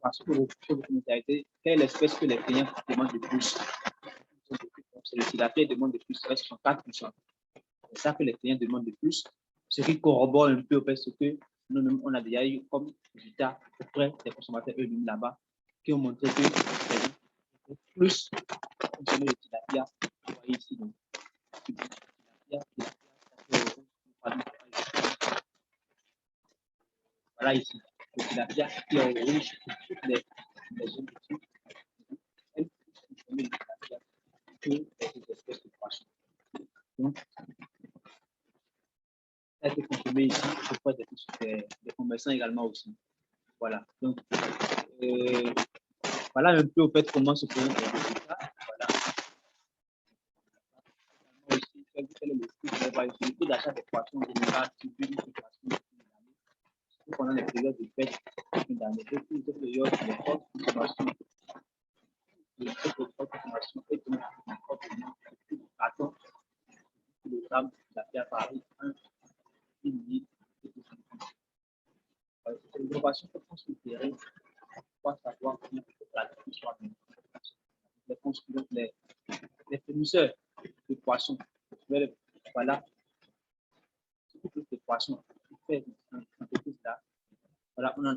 poisson que vous commercialisez, quelle est l'espèce que les clients demandent le plus? C'est le tilapia demande de plus, c'est 64%. C'est ça que les clients demandent de plus, ce qui corrobore un peu ce que nous-mêmes, on a déjà eu comme résultat auprès des consommateurs eux-mêmes là-bas, qui ont montré que les gens plus consommer le tilapia. Vous voyez ici, donc, voilà ici, le tilapia qui est en rouge, toutes les zones de elles consommer le tilapia que les espèces de poissons. Donc, ça a été consommé ici auprès des commerçants également aussi. Voilà. Donc, voilà un peu au fait comment se présente les résultats. Voilà. Aussi, quel est le coût d'achat des poissons en général sur une poisson pendant les périodes de fête dans les périodes de forte consommation. De forte consommation et donc de carton, le gramme de la pierre Paris, 1 litre. C'est une innovation que pense le terrain pour savoir comment la soit les fournisseurs de poissons. Voilà, plus de poissons qui fait cette entreprise-là, Voilà, on a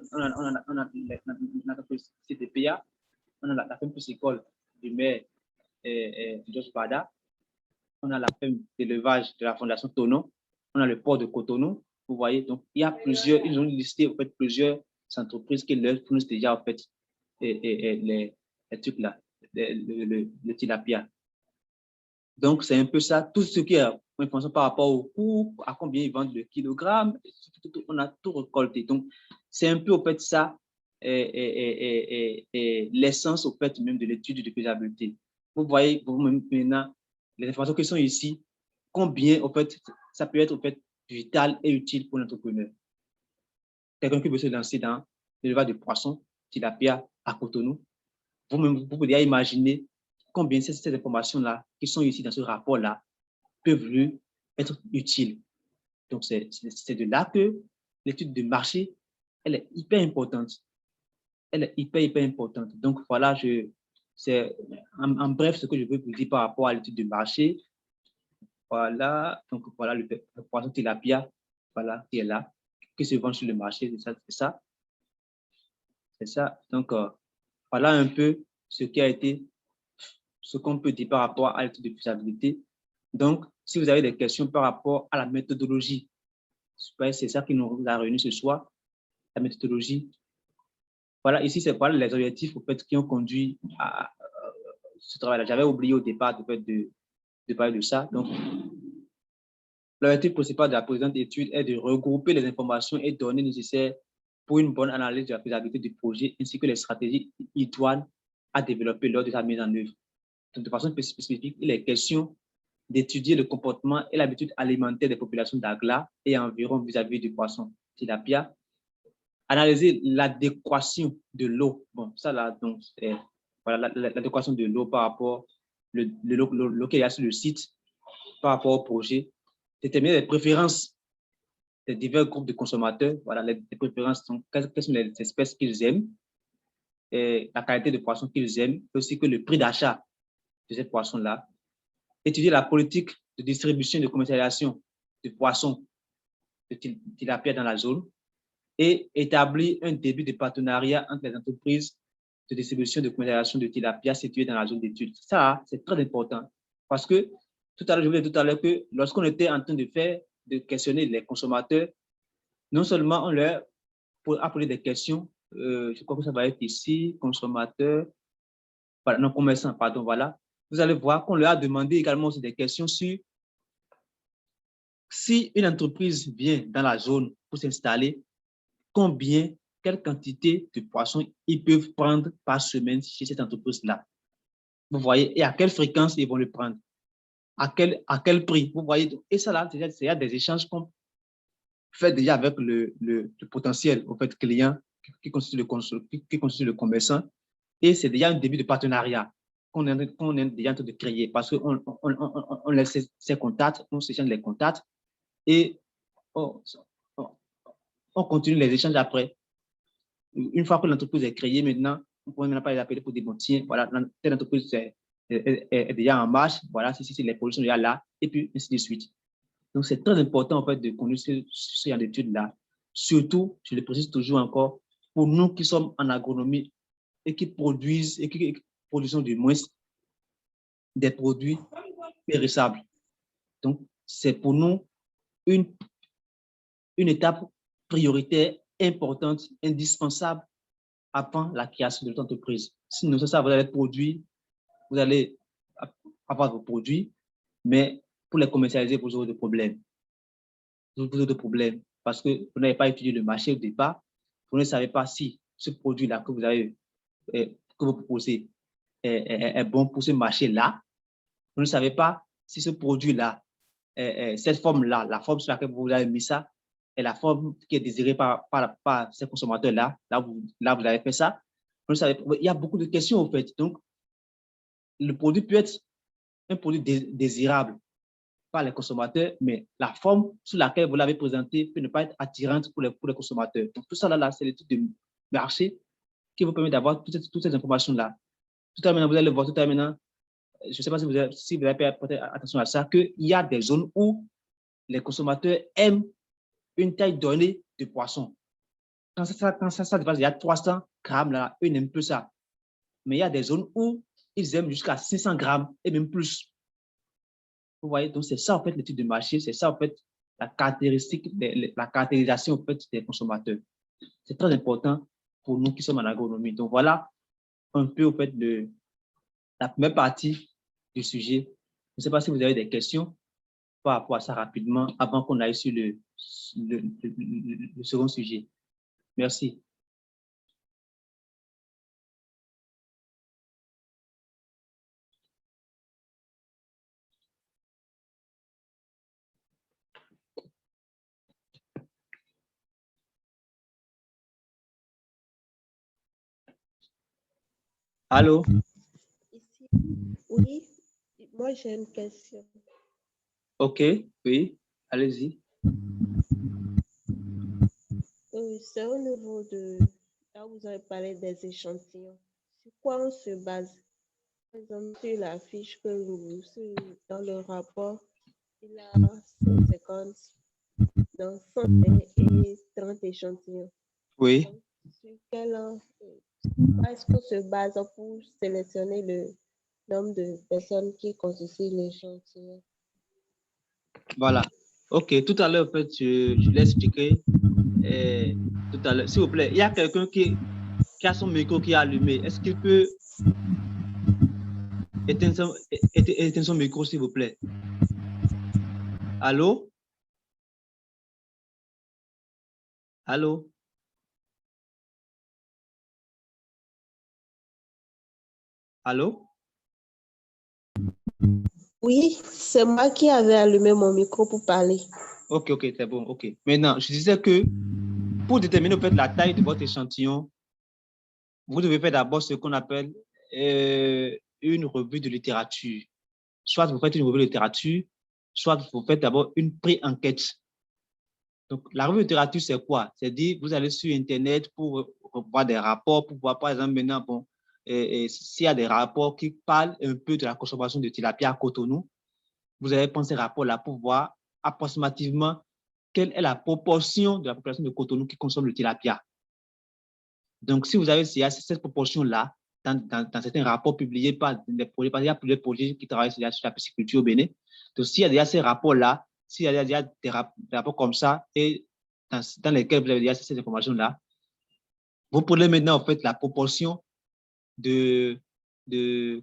l'entreprise CTPA, on a la ferme piscicole du maire Georges Bada, on a la ferme d'élevage de la Fondation Tonon, on a le port de Cotonou. Vous voyez, donc il y a plusieurs, ils ont listé en fait plusieurs entreprises qui leur fournissent déjà en fait les trucs là, le tilapia. Donc c'est un peu ça, tout ce qui est information par rapport au coût, à combien ils vendent le kilogramme, on a tout récolté. Donc c'est un peu en fait ça l'essence au fait même de l'étude de faisabilité. Vous voyez vous-même maintenant les informations qui sont ici, combien en fait ça peut être en fait vital et utile pour l'entrepreneur. Quelqu'un qui veut se lancer dans l'élevage de poissons, tilapia à Cotonou, vous-même vous pouvez déjà imaginer combien ces informations-là qui sont ici dans ce rapport-là peuvent lui être utiles. Donc c'est de là que l'étude de marché, elle est hyper importante. Elle est hyper importante. Donc voilà, c'est en bref ce que je veux vous dire par rapport à l'étude de marché. Voilà, donc voilà le poisson tilapia, voilà, qui est là, qui se vend sur le marché, c'est ça. Donc voilà un peu ce qui a été, ce qu'on peut dire par rapport à l'étude de faisabilité. Donc, si vous avez des questions par rapport à la méthodologie, c'est ça qui nous a réunis ce soir, la méthodologie. Voilà, ici, c'est voilà les objectifs au fait, qui ont conduit à ce travail-là. J'avais oublié au départ de parler de ça. Donc, l'objectif principal de la présente étude est de regrouper les informations et données nécessaires pour une bonne analyse de la faisabilité du projet ainsi que les stratégies idoines à développer lors de sa mise en œuvre. Donc, de façon spécifique, il est question d'étudier le comportement et l'habitude alimentaire des populations d'Agla et environ vis-à-vis du poisson tilapia, analyser l'adéquation de l'eau. Bon, ça là, donc, voilà, l'adéquation de l'eau par rapport l'eau qu'il y a sur le site, par rapport au projet, déterminer les préférences des divers groupes de consommateurs, voilà, les préférences, donc, quelles sont les espèces qu'ils aiment, et la qualité de poisson qu'ils aiment, ainsi que le prix d'achat de ces poissons-là. Étudier la politique de distribution et de commercialisation de poissons de tilapia dans la zone et établir un début de partenariat entre les entreprises de distribution et de commercialisation de tilapia situées dans la zone d'études. Ça, c'est très important parce que tout à l'heure, je vous ai dit tout à l'heure que lorsqu'on était en train de questionner les consommateurs, non seulement on leur a posé des questions, je crois que ça va être ici, consommateurs, voilà, non, commerçants, pardon, voilà. Vous allez voir qu'on leur a demandé également aussi des questions sur si une entreprise vient dans la zone pour s'installer, combien, quelle quantité de poissons ils peuvent prendre par semaine chez cette entreprise-là. Vous voyez, et à quelle fréquence ils vont le prendre, à quel prix, vous voyez. Et ça, là, c'est des échanges qu'on fait déjà avec le potentiel au fait, client qui constitue le commerçant. Et c'est déjà un début de partenariat qu'on est déjà en train de créer parce qu'on laisse ses contacts, on s'échange les contacts et on continue les échanges après. Une fois que l'entreprise est créée, maintenant, on ne peut même pas les appeler pour dire, bon, tiens, voilà, telle entreprise est déjà en marche, voilà, si les produits sont déjà là, et puis ainsi de suite. Donc, c'est très important, en fait, de connaître ce genre d'études-là. Surtout, je le précise toujours encore, pour nous qui sommes en agronomie et qui produisons du moins des produits périssables. Donc, c'est pour nous une étape prioritaire, importante, indispensable avant la création de votre entreprise. Sinon, ça, vous allez produire, vous allez avoir vos produits, mais pour les commercialiser, vous aurez des problèmes. Vous aurez des problèmes parce que vous n'avez pas étudié le marché au départ. Vous ne savez pas si ce produit-là que vous proposez est bon pour ce marché-là. Vous ne savez pas si ce produit-là, cette forme-là, la forme sur laquelle vous avez mis ça, est la forme qui est désirée par ces consommateurs-là. Là, vous avez fait ça. Vous ne savez pas. Il y a beaucoup de questions, en fait. Donc, le produit peut être un produit désirable par les consommateurs, mais la forme sur laquelle vous l'avez présenté peut ne pas être attirante pour les consommateurs. Donc, tout ça, là c'est l'étude de marché qui vous permet d'avoir toutes ces informations-là. Tout à l'heure, vous allez voir, tout à l'heure, maintenant, je ne sais pas si vous avez prêté attention à ça, qu'il y a des zones où les consommateurs aiment une taille donnée de poisson. quand ça dépasse, il y a 300 grammes, là, eux n'aiment plus ça. Mais il y a des zones où ils aiment jusqu'à 500 grammes et même plus. Vous voyez, donc c'est ça en fait l'étude de marché, c'est ça en fait la caractéristique, la caractérisation en fait des consommateurs. C'est très important pour nous qui sommes en agronomie. Donc voilà un peu en fait la première partie du sujet. Je ne sais pas si vous avez des questions par rapport à ça rapidement avant qu'on aille sur le second sujet. Merci. Allô? Ici, oui, moi j'ai une question. OK, oui, allez-y. C'est au niveau de, là vous avez parlé des échantillons. Sur quoi on se base? Par exemple, sur la fiche que dans le rapport, il a 150, dans 120 et 30 échantillons. Oui. Donc, sur quoi est-ce qu'on se base pour sélectionner le nombre de personnes qui constituent l'échantillon? Voilà. OK, tout à l'heure, en fait, je l'ai expliqué. Tout à l'heure. S'il vous plaît, il y a quelqu'un qui a son micro qui est allumé. Est-ce qu'il peut éteindre son micro, s'il vous plaît? Allô? Allô? Allô? Oui, c'est moi qui avais allumé mon micro pour parler. OK, c'est bon. OK. Maintenant, je disais que pour déterminer en fait, la taille de votre échantillon, vous devez faire d'abord ce qu'on appelle une revue de littérature. Soit vous faites une revue de littérature, soit vous faites d'abord une pré-enquête. Donc, la revue de littérature, c'est quoi? C'est dire, vous allez sur Internet pour voir des rapports, pour voir, par exemple, maintenant, bon, s'il y a des rapports qui parlent un peu de la consommation de tilapia à Cotonou, vous allez prendre ces rapports-là pour voir approximativement quelle est la proportion de la population de Cotonou qui consomme le tilapia. Donc, si vous avez cette proportion-là, dans certains rapports publiés par des projets, parce qu'il y a plusieurs projets qui travaillent sur la pisciculture au Bénin. Donc, s'il y a déjà ces rapports-là, s'il y a déjà des rapports comme ça, et dans lesquels vous avez déjà ces informations-là, vous prenez maintenant en fait la proportion de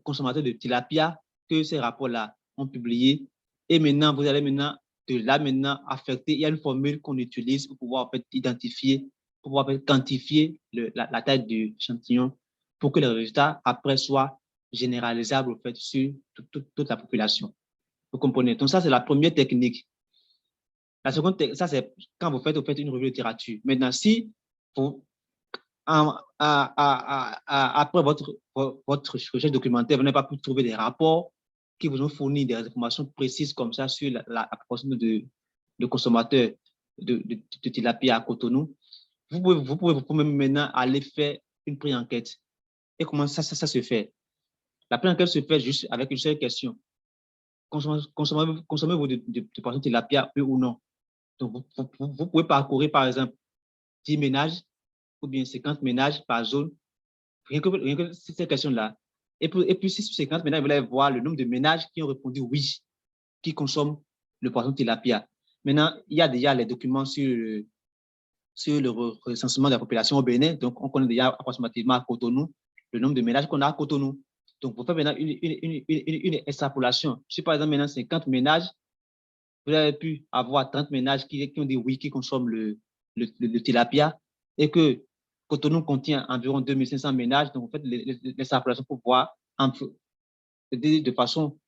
consommateurs de tilapia que ces rapports-là ont publié. Et maintenant, vous allez maintenant, de là maintenant, affecter, il y a une formule qu'on utilise pour pouvoir en fait identifier, pour pouvoir en fait, quantifier la taille du échantillon pour que le résultat après soit généralisable en fait, sur toute la population. Vous comprenez? Donc ça, c'est la première technique. La seconde, ça, c'est quand vous faites une revue de littérature. Maintenant, si vous, après votre recherche documentaire, vous n'avez pas pu trouver des rapports qui vous ont fourni des informations précises comme ça sur la proportion de consommateurs de tilapia à Cotonou, vous pouvez maintenant aller faire une pré-enquête. Et comment ça se fait? La pré-enquête se fait juste avec une seule question. Consommez-vous de poisson tilapia, oui ou non? Donc, vous pouvez parcourir, par exemple, 10 ménages ou bien 50 ménages par zone. Rien que cette question-là. Et puis, si sur 50 ménages, vous allez voir le nombre de ménages qui ont répondu oui, qui consomment le poisson tilapia. Maintenant, il y a déjà les documents sur le recensement de la population au Bénin. Donc, on connaît déjà approximativement à Cotonou le nombre de ménages qu'on a à Cotonou. Donc, vous faites maintenant une extrapolation. Si par exemple, maintenant, 50 ménages, vous avez pu avoir 30 ménages qui ont dit oui, qui consomment le tilapia, et que Cotonou contient environ 2500 ménages. Donc, vous faites l'extrapolation pour voir de façon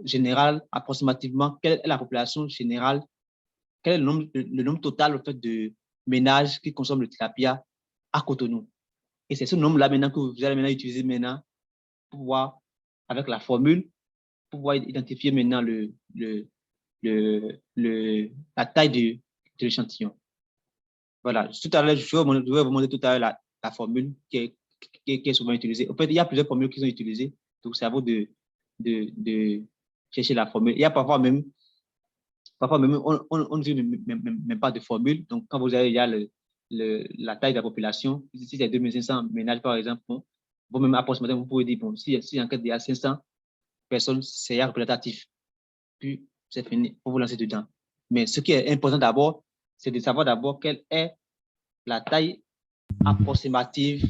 générale, approximativement, quelle est la population générale, quel est le nombre total en fait, de ménages qui consomment le tilapia à Cotonou. Et c'est ce nombre-là maintenant que vous allez maintenant utiliser maintenant pour voir, avec la formule, pour pouvoir identifier maintenant la taille de l'échantillon. Voilà. Tout à l'heure, je vais vous montrer tout à l'heure la formule qui est souvent utilisée. En fait, il y a plusieurs formules qui sont utilisées. Donc, c'est à vous de chercher la formule. Il y a parfois même on ne dit même pas de formule. Donc, quand vous avez déjà la taille de la population. Si c'est 2500 ménages, par exemple, bon, vous-même approximativement, vous pouvez dire, bon, si enquête il y a 500 personnes, c'est représentatif. Puis, c'est fini, pour vous lancer dedans. Mais ce qui est important d'abord, c'est de savoir d'abord quelle est la taille approximative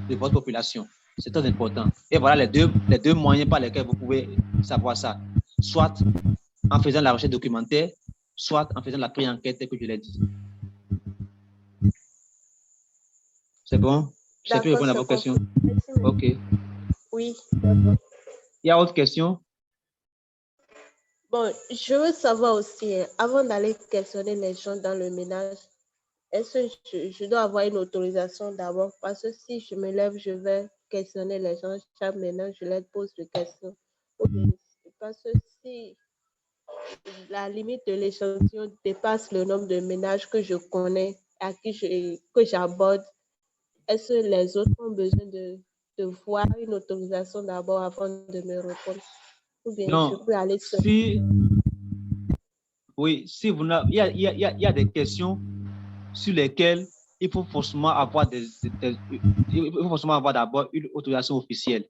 de votre population. C'est très important. Et voilà les deux moyens par lesquels vous pouvez savoir ça. Soit en faisant la recherche documentaire, soit en faisant la pré-enquête que je l'ai dit. C'est bon? J'ai pu répondre à vos questions. OK. Oui, d'accord. Il y a autre question? Bon, je veux savoir aussi, avant d'aller questionner les gens dans le ménage, est-ce que je dois avoir une autorisation d'abord? Parce que si je me lève, je vais questionner les gens chaque ménage, je leur pose des questions. Parce que si la limite de l'échantillon dépasse le nombre de ménages que je connais, que j'aborde, est-ce que les autres ont besoin de voir une autorisation d'abord avant de me répondre? Ou bien Non, je peux aller seul? Oui, si vous il y a des questions sur lesquelles il faut forcément avoir il faut forcément avoir d'abord une autorisation officielle.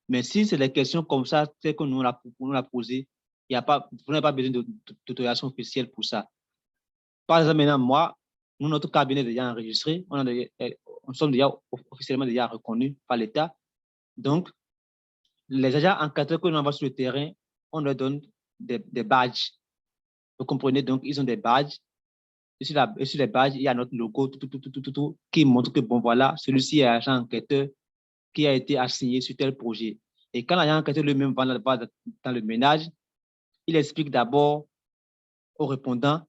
Mais si c'est des questions comme ça, telles que nous l'a posé, il y a pas, vous n'avez pas besoin d'autorisation officielle pour ça. Par exemple, maintenant, moi, notre cabinet est déjà enregistré, on sommes déjà officiellement déjà reconnus par l'État. Donc, les agents enquêteurs que nous envoie sur le terrain, on leur donne des badges. Vous comprenez? Donc, ils ont des badges. Et sur les badges, il y a notre logo, tout, qui montre que, bon, voilà, celui-ci est agent enquêteur qui a été assigné sur tel projet. Et quand l'agent enquêteur lui-même va dans le ménage, il explique d'abord au répondant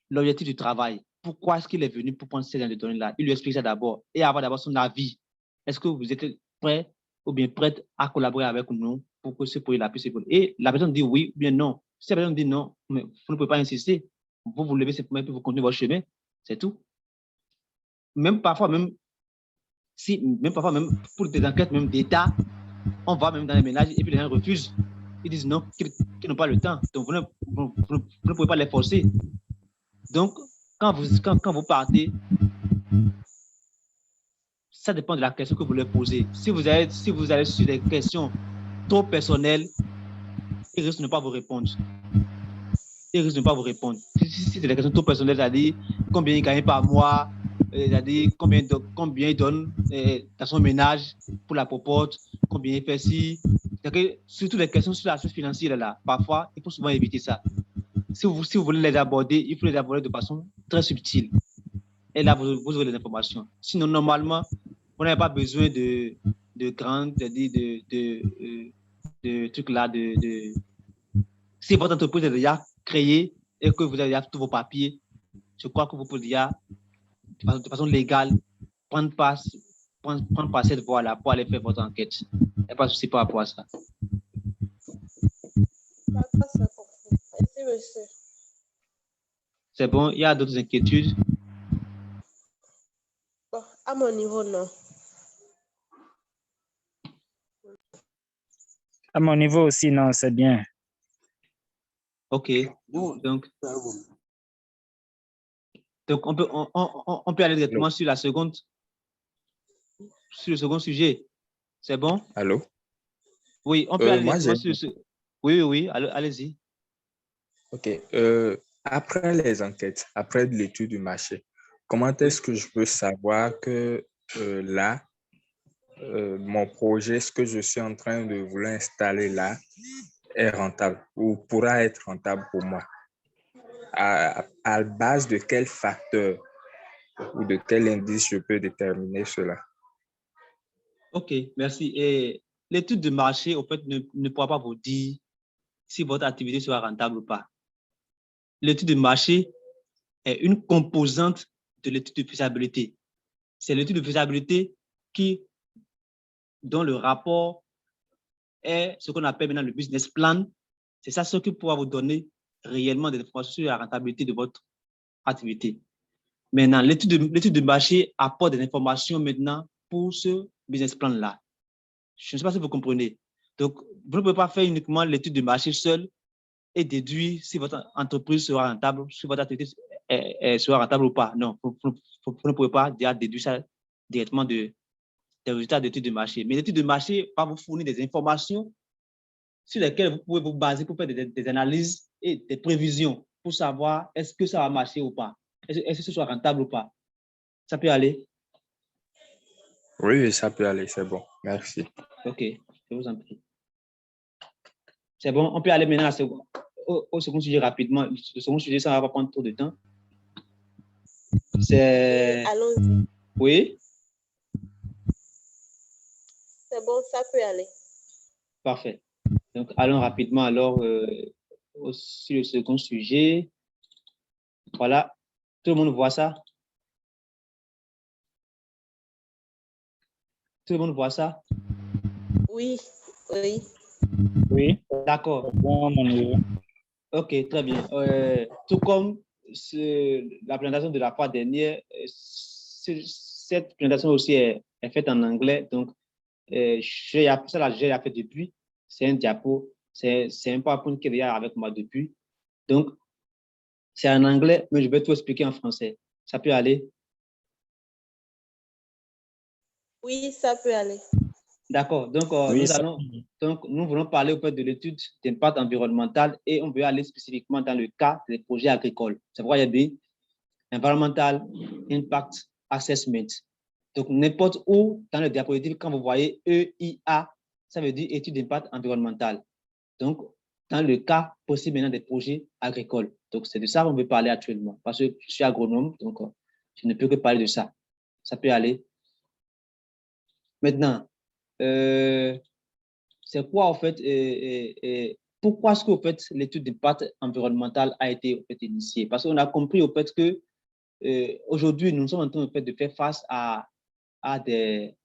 l'objectif du travail. Pourquoi est-ce qu'il est venu pour prendre ces données-là? Il lui explique ça d'abord et avoir d'abord son avis. Est-ce que vous êtes prêt ou bien prête à collaborer avec nous pour que ce projet-là puisse évoluer? Et la personne dit oui ou bien non. Si la personne dit non, mais vous ne pouvez pas insister. Vous vous levez simplement et vous continuez votre chemin. C'est tout. Même parfois, même pour des enquêtes même d'État, on va même dans les ménages et puis les gens refusent. Ils disent non, qu'ils n'ont pas le temps. Donc, vous ne pouvez pas les forcer. Donc, quand vous partez, ça dépend de la question que vous leur posez. Si vous allez sur des questions trop personnelles, ils risquent de ne pas vous répondre. Si c'est des questions trop personnelles, c'est-à-dire combien il gagne par mois, c'est-à-dire combien il donne dans son ménage pour la popote, combien il fait ci. Surtout les questions sur la chose financière, là, parfois, il faut souvent éviter ça. Si vous voulez les aborder, il faut les aborder de façon très subtile. Et là, vous aurez les informations. Sinon, normalement, vous n'avez pas besoin de grandes, de trucs là, si votre entreprise est déjà créée et que vous avez déjà tous vos papiers, je crois que vous pouvez déjà, de façon légale, prendre par cette voie-là pour aller faire votre enquête. Il n'y a pas de souci par rapport à ça. Merci, monsieur. C'est bon, il y a d'autres inquiétudes? Bon, à mon niveau, non. À mon niveau aussi, non, c'est bien. OK. Donc on peut aller directement sur le second sujet. C'est bon? Allô? Oui, on peut aller directement sur ce. Oui, allez-y. OK. Après les enquêtes, après l'étude du marché, comment est-ce que je peux savoir que là, mon projet, ce que je suis en train de vouloir installer là, est rentable ou pourra être rentable pour moi? À base de quel facteur ou de quel indice je peux déterminer cela? OK, merci. Et l'étude de marché, au fait, ne pourra pas vous dire si votre activité sera rentable ou pas. L'étude de marché est une composante de l'étude de faisabilité. C'est l'étude de faisabilité dont le rapport est ce qu'on appelle maintenant le business plan. C'est ça ce qui pourra vous donner réellement des informations sur la rentabilité de votre activité. Maintenant, l'étude de marché apporte des informations maintenant pour ce business plan-là. Je ne sais pas si vous comprenez. Donc, vous ne pouvez pas faire uniquement l'étude de marché seul et déduire si votre entreprise sera rentable, si votre activité soit rentable ou pas. Non, vous ne pouvez pas déjà déduire ça directement des résultats d'études de marché. Mais l'étude de marché va vous fournir des informations sur lesquelles vous pouvez vous baser pour faire des analyses et des prévisions pour savoir est-ce que ça va marcher ou pas, est-ce que ce soit rentable ou pas. Ça peut aller? Oui, ça peut aller, c'est bon. Merci. OK, je vous en prie. C'est bon, on peut aller maintenant au second sujet rapidement. Le second sujet, ça ne va pas prendre trop de temps. C'est... Allons-y. Oui? C'est bon, ça peut aller. Parfait. Donc, allons rapidement alors sur le second sujet. Voilà. Tout le monde voit ça? Tout le monde voit ça? Oui, oui. Oui, D'accord. bon, mon niveau. OK, très bien. Tout comme la présentation de la fois dernière, cette présentation aussi est faite en anglais. Donc, j'ai fait depuis. C'est un diapo. C'est un PowerPoint qui est déjà avec moi depuis. Donc, c'est en anglais, mais je vais tout expliquer en français. Ça peut aller? Oui, ça peut aller. D'accord. Donc, Oui, nous voulons parler au fait de l'étude d'impact environnemental et on veut aller spécifiquement dans le cas des projets agricoles. C'est pourquoi il y a dit Environmental Impact Assessment. Donc, n'importe où dans le diapositive, quand vous voyez EIA, ça veut dire étude d'impact environnemental. Donc, dans le cas possible maintenant des projets agricoles. Donc, c'est de ça qu'on veut parler actuellement. Parce que je suis agronome, donc je ne peux que parler de ça. Ça peut aller. Maintenant, c'est quoi, en fait, pourquoi est-ce que, en fait, l'étude d'impact environnemental a été en fait, initiée? Parce qu'on a compris, au fait, que aujourd'hui, nous sommes en train, en fait, de faire face à des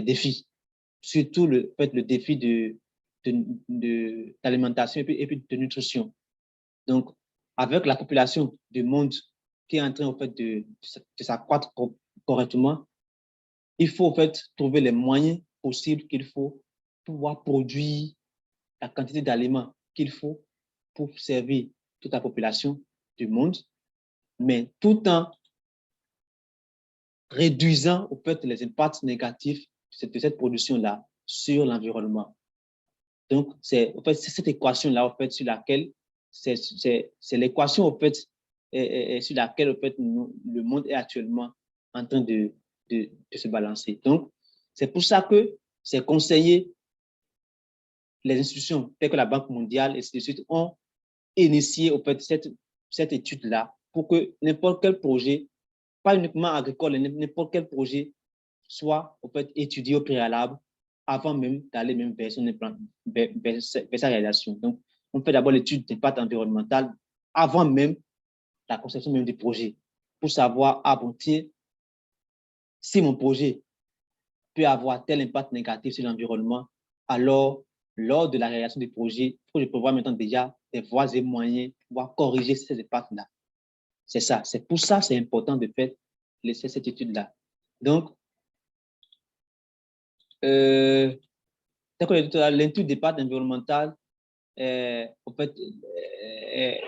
défis, surtout le défi d'alimentation et puis de nutrition. Donc, avec la population du monde qui est en train, en fait, de s'accroître correctement, il faut en fait trouver les moyens possibles qu'il faut pour pouvoir produire la quantité d'aliments qu'il faut pour servir toute la population du monde, mais tout en réduisant en fait les impacts négatifs de cette production-là sur l'environnement. Donc, c'est en fait cette équation-là en fait sur laquelle c'est l'équation en fait sur laquelle en fait le monde est actuellement en train de se balancer. Donc, c'est pour ça que c'est conseillé, les institutions telles que la Banque mondiale et ainsi de suite ont initié en fait cette étude-là pour que n'importe quel projet, pas uniquement agricole, n'importe quel projet soit en fait étudié au préalable avant même d'aller même vers sa réalisation. Donc, on fait d'abord l'étude d'impact environnemental avant même la conception même du projet pour savoir, ah bon, tiens, si mon projet peut avoir tel impact négatif sur l'environnement, alors lors de la réalisation du projet, il faut que je prévoie maintenant déjà des voies et moyens pour pouvoir corriger ces impacts-là. C'est ça. C'est pour ça que c'est important de faire cette étude-là. Donc, l'étude d'impact environnemental est en fait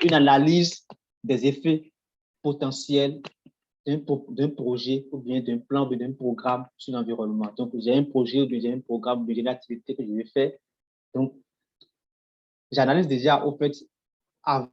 une analyse des effets potentiels d'un projet ou bien d'un plan ou d'un programme sur l'environnement. Donc, j'ai un projet ou bien j'ai un programme ou bien j'ai une activité que je vais faire. Donc, j'analyse déjà au fait avant.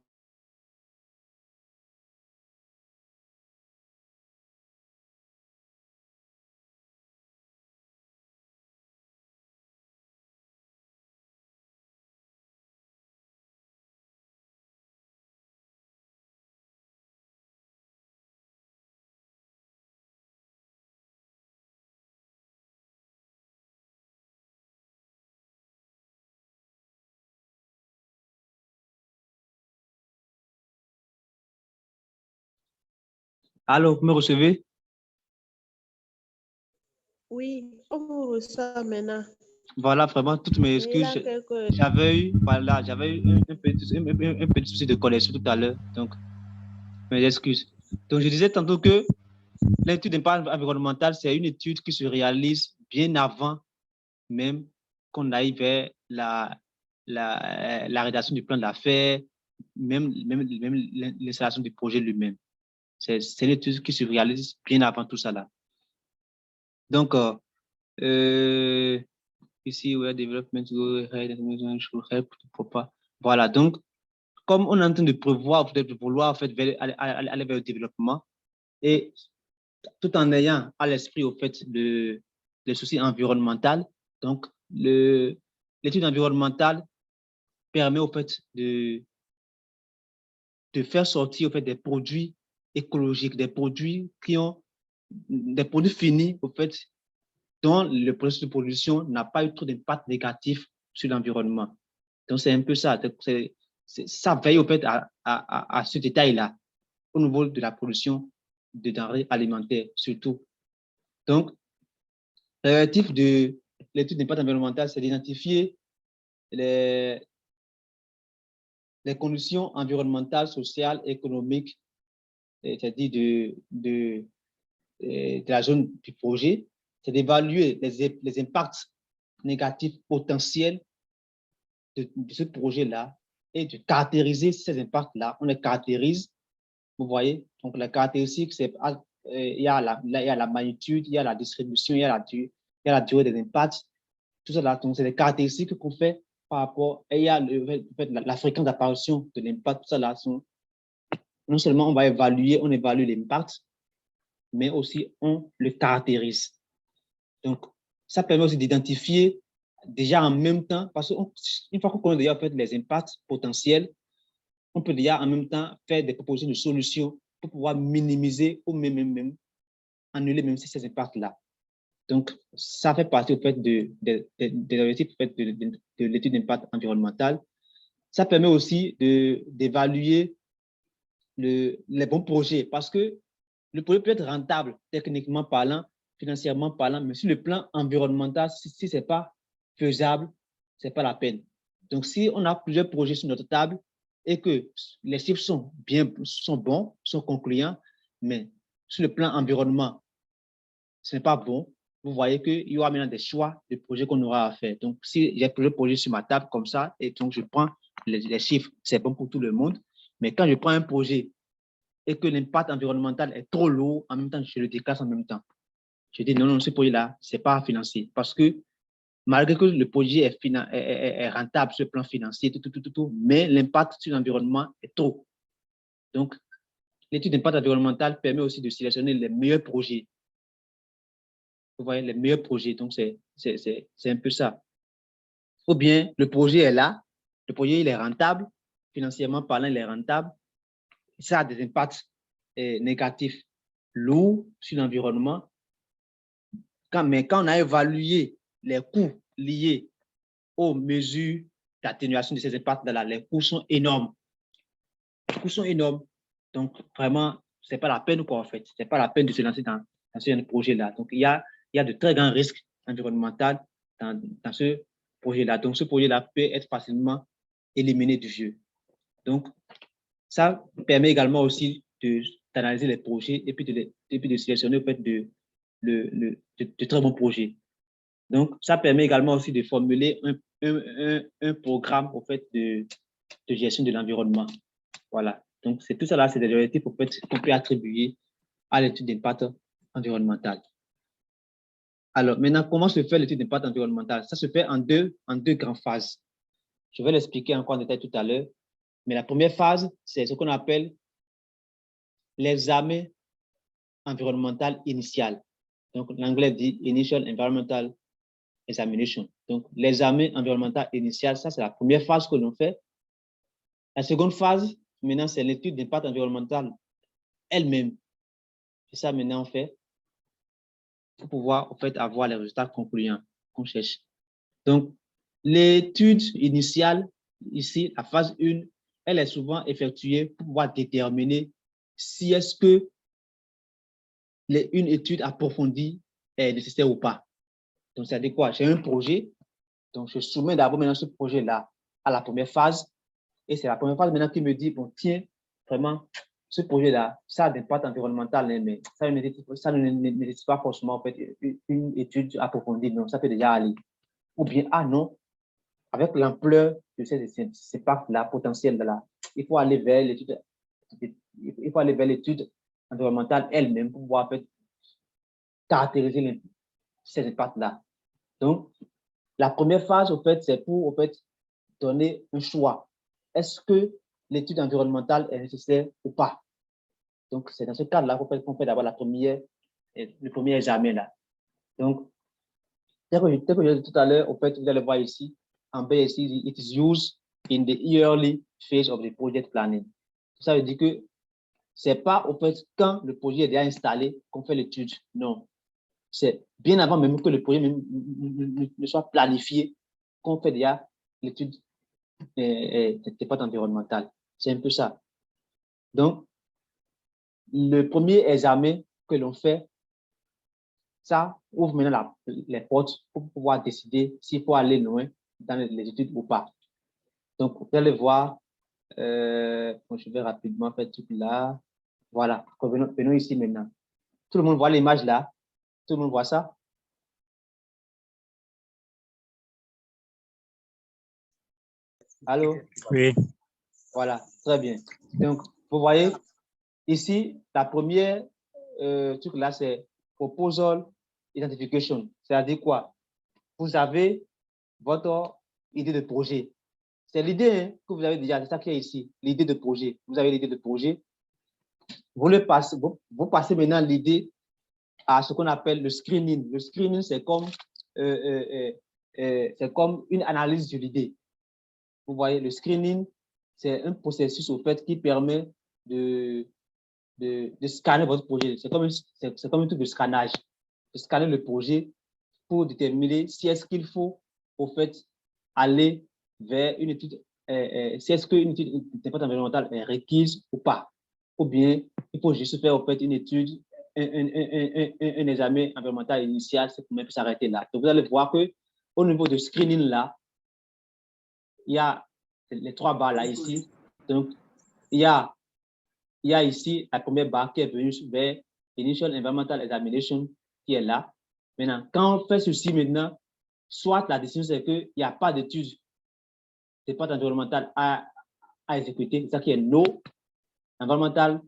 Allô, vous me recevez? Oui, on vous reçoit maintenant. Voilà, vraiment, toutes mes excuses. J'avais eu un petit souci de connexion tout à l'heure. Donc, mes excuses. Donc, je disais tantôt que l'étude d'impact environnemental, c'est une étude qui se réalise bien avant même qu'on aille vers la rédaction du plan d'affaires, même l'installation du projet lui-même. C'est l'étude qui se réalise bien avant tout ça là. Donc, ici, where development go ahead, voilà. Donc, comme on est en train de prévoir, peut-être de vouloir en fait, aller vers le développement, et tout en ayant à l'esprit au fait les soucis environnementaux, donc l'étude environnementale permet au fait de faire sortir au fait des produits écologiques, des produits finis au fait dont le processus de production n'a pas eu trop d'impact négatif sur l'environnement. Donc c'est un peu ça. Ça veille au fait à ce détail-là au niveau de la production de denrées alimentaires surtout. Donc l'objectif de l'étude d'impact environnemental, c'est d'identifier les conditions environnementales, sociales, économiques, c'est-à-dire de la zone du projet, c'est d'évaluer les impacts négatifs potentiels de ce projet-là et de caractériser ces impacts-là. On les caractérise, vous voyez. Donc, la caractéristique, c'est il y a la magnitude, il y a la distribution, il y a la durée des impacts. Tout ça là, donc c'est des caractéristiques qu'on fait par rapport, et il y a la fréquence d'apparition de l'impact. Tout ça là, non seulement on évalue l'impact, mais aussi on le caractérise. Donc, ça permet aussi d'identifier déjà en même temps, parce qu'une fois qu'on connaît déjà en fait, les impacts potentiels, on peut déjà en même temps faire des propositions de solutions pour pouvoir minimiser ou même annuler même ces impacts-là. Donc, ça fait partie au fait des objectifs de l'étude d'impact environnemental. Ça permet aussi d'évaluer les bons projets parce que le projet peut être rentable techniquement parlant, financièrement parlant, mais sur le plan environnemental, si ce n'est pas faisable, ce n'est pas la peine. Donc, si on a plusieurs projets sur notre table et que les chiffres sont bons, sont concluants, mais sur le plan environnement, ce n'est pas bon, vous voyez qu'il y aura maintenant des choix de projets qu'on aura à faire. Donc, si j'ai plusieurs projets sur ma table comme ça, et donc je prends les chiffres, c'est bon pour tout le monde, mais quand je prends un projet et que l'impact environnemental est trop lourd, en même temps, je le déclasse en même temps. Je dis non, ce projet-là, ce n'est pas financier. Parce que malgré que le projet est rentable sur le plan financier, mais l'impact sur l'environnement est trop. Donc, l'étude d'impact environnemental permet aussi de sélectionner les meilleurs projets. Vous voyez, les meilleurs projets. Donc, c'est un peu ça. Ou bien, le projet est là, le projet, il est rentable, financièrement parlant, il est rentable. Ça a des impacts négatifs lourds sur l'environnement. Mais quand on a évalué les coûts liés aux mesures d'atténuation de ces impacts-là, les coûts sont énormes. Les coûts sont énormes. Donc, vraiment, ce n'est pas la peine, quoi, en fait. Ce n'est pas la peine de se lancer dans ce projet-là. Donc, il y a de très grands risques environnementaux dans ce projet-là. Donc, ce projet-là peut être facilement éliminé du jeu. Donc, ça permet également aussi d'analyser les projets et puis de sélectionner en fait, de très bons projets. Donc, ça permet également aussi de formuler un programme en fait, de gestion de l'environnement. Voilà. Donc, c'est tout ça là, c'est des objectifs en fait, qu'on peut attribuer à l'étude d'impact environnemental. Alors, maintenant, comment se fait l'étude d'impact environnemental? Ça se fait en deux grandes phases. Je vais l'expliquer encore en détail tout à l'heure. Mais la première phase, c'est ce qu'on appelle l'examen environnemental initial. Donc, l'anglais dit Initial Environmental Examination. Donc, l'examen environnemental initial, ça, c'est la première phase que l'on fait. La seconde phase, maintenant, c'est l'étude d'impact environnemental elle-même. C'est ça, maintenant, on fait pour pouvoir, en fait, avoir les résultats concluants qu'on cherche. Donc, l'étude initiale, ici, la phase 1, elle est souvent effectuée pour pouvoir déterminer si est-ce que une étude approfondie est nécessaire ou pas. Donc, c'est-à-dire quoi? J'ai un projet, donc je soumets d'abord maintenant ce projet-là à la première phase, et c'est la première phase maintenant qui me dit, bon, tiens, vraiment, ce projet-là, ça a d'impact environnemental, mais ça ne nécessite pas forcément en fait, une étude approfondie, donc ça peut déjà aller. Ou bien, ah non, avec l'ampleur de ces impacts-là potentiels-là, il faut aller vers l'étude, il faut aller vers l'étude environnementale elle-même pour pouvoir en fait, caractériser ces impacts-là. Donc, la première phase, au fait, c'est pour en fait, donner un choix. Est-ce que l'étude environnementale est nécessaire ou pas? Donc, c'est dans ce cadre-là qu'on fait d'abord le premier examen. Là. Donc, tel que je disais tout à l'heure, au fait, vous allez voir ici, en bas ici, it is used in the early phase of the project planning. Ça veut dire que c'est pas au fait quand le projet est déjà installé qu'on fait l'étude. Non. C'est bien avant même que le projet ne soit planifié qu'on fait déjà l'étude d'impact environnemental. C'est un peu ça. Donc, le premier examen que l'on fait, ça ouvre maintenant les portes pour pouvoir décider s'il faut aller loin dans les études ou pas. Donc, vous allez voir, je vais rapidement faire tout là. Voilà, venons ici maintenant. Tout le monde voit l'image là? Tout le monde voit ça? Allô? Oui. Voilà, très bien. Donc, vous voyez, ici, la première truc là, c'est Proposal Identification. C'est-à-dire quoi? Vous avez votre idée de projet. C'est l'idée hein, que vous avez déjà, c'est ça qui est ici, l'idée de projet. Vous avez l'idée de projet. Vous passez maintenant l'idée à ce qu'on appelle le screening. Le screening, c'est comme une analyse de l'idée. Vous voyez, le screening, c'est un processus au fait qui permet de scanner votre projet. C'est comme un truc de scannage. De scanner le projet pour déterminer si est-ce qu'il faut au fait aller vers une étude, si est-ce qu'une étude d'impact environnemental est requise ou pas. Ou bien il faut juste faire au fait une étude, un examen environnemental initial, c'est pour même s'arrêter là. Donc vous allez voir que au niveau de screening là, il y a les 3 barres là ici. Donc il y a ici la première barre qui est venue vers Initial Environmental Examination qui est là. Maintenant, quand on fait ceci maintenant, soit la décision c'est qu'il n'y a pas d'étude d'impact environnemental à exécuter, c'est ça qui est no. Environmental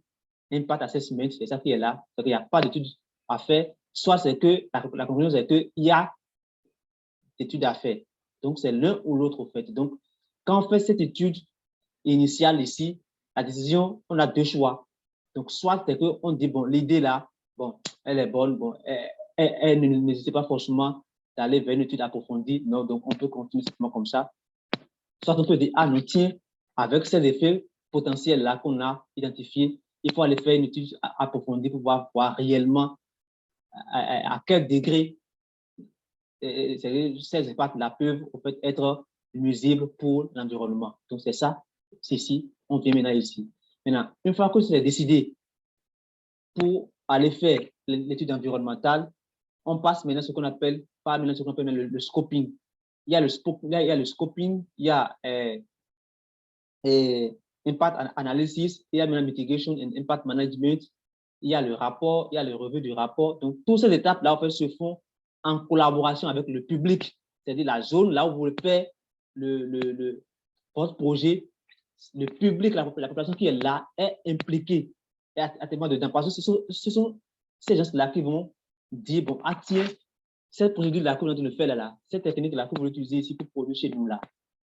Impact Assessment, c'est ça qui est là, c'est qu'il n'y a pas d'étude à faire, soit c'est que la conclusion c'est qu'il y a d'études à faire. Donc, c'est l'un ou l'autre au fait. Donc, quand on fait cette étude initiale ici, la décision, on a 2 choix. Donc, soit c'est qu'on dit, bon, l'idée là, bon, elle est bonne, bon, elle ne nécessite pas forcément d'aller vers une étude approfondie. Non, donc on peut continuer simplement comme ça. Soit on peut dire, ah, non, tiens, avec ces effets potentiels là qu'on a identifiés, il faut aller faire une étude approfondie pour voir réellement à quel degré ces impacts-là peuvent en fait, être nuisibles pour l'environnement. Donc, c'est ça, c'est ici, on vient maintenant ici. Maintenant, une fois que c'est décidé pour aller faire l'étude environnementale, on passe maintenant à ce qu'on appelle, pas maintenant ce qu'on appelle le scoping. Il y a le scoping, il y a impact analysis, il y a maintenant mitigation and impact management, il y a le rapport, il y a le revue du rapport. Donc, toutes ces étapes-là, en fait, se font en collaboration avec le public, c'est-à-dire la zone là où vous voulez faire votre projet, le public, la population qui est là est impliquée et activement dedans. Parce que ce sont ces gens-là qui vont dire, bon, ah tiens, cette procédure-là que vous de faire là, cette technique-là que vous voulez utiliser ici pour produire chez nous là,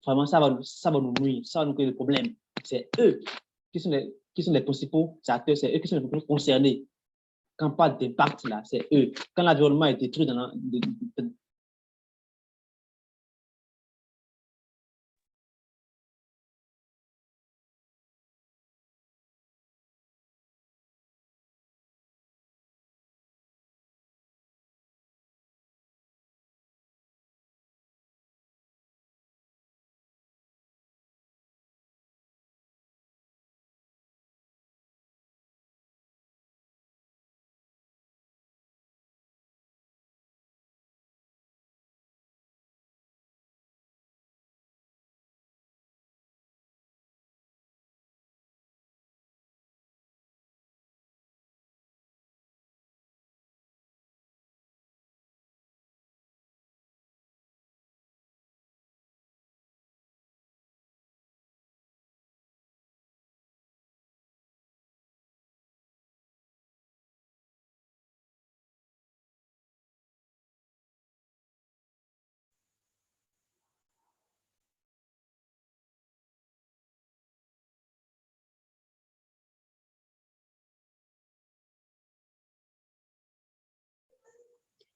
vraiment, ça va nous nuire, ça va nous créer des problèmes. C'est eux qui sont les principaux acteurs, c'est eux qui sont les principaux concernés. Quand pas d'impact là, c'est eux. Quand l'environnement est détruit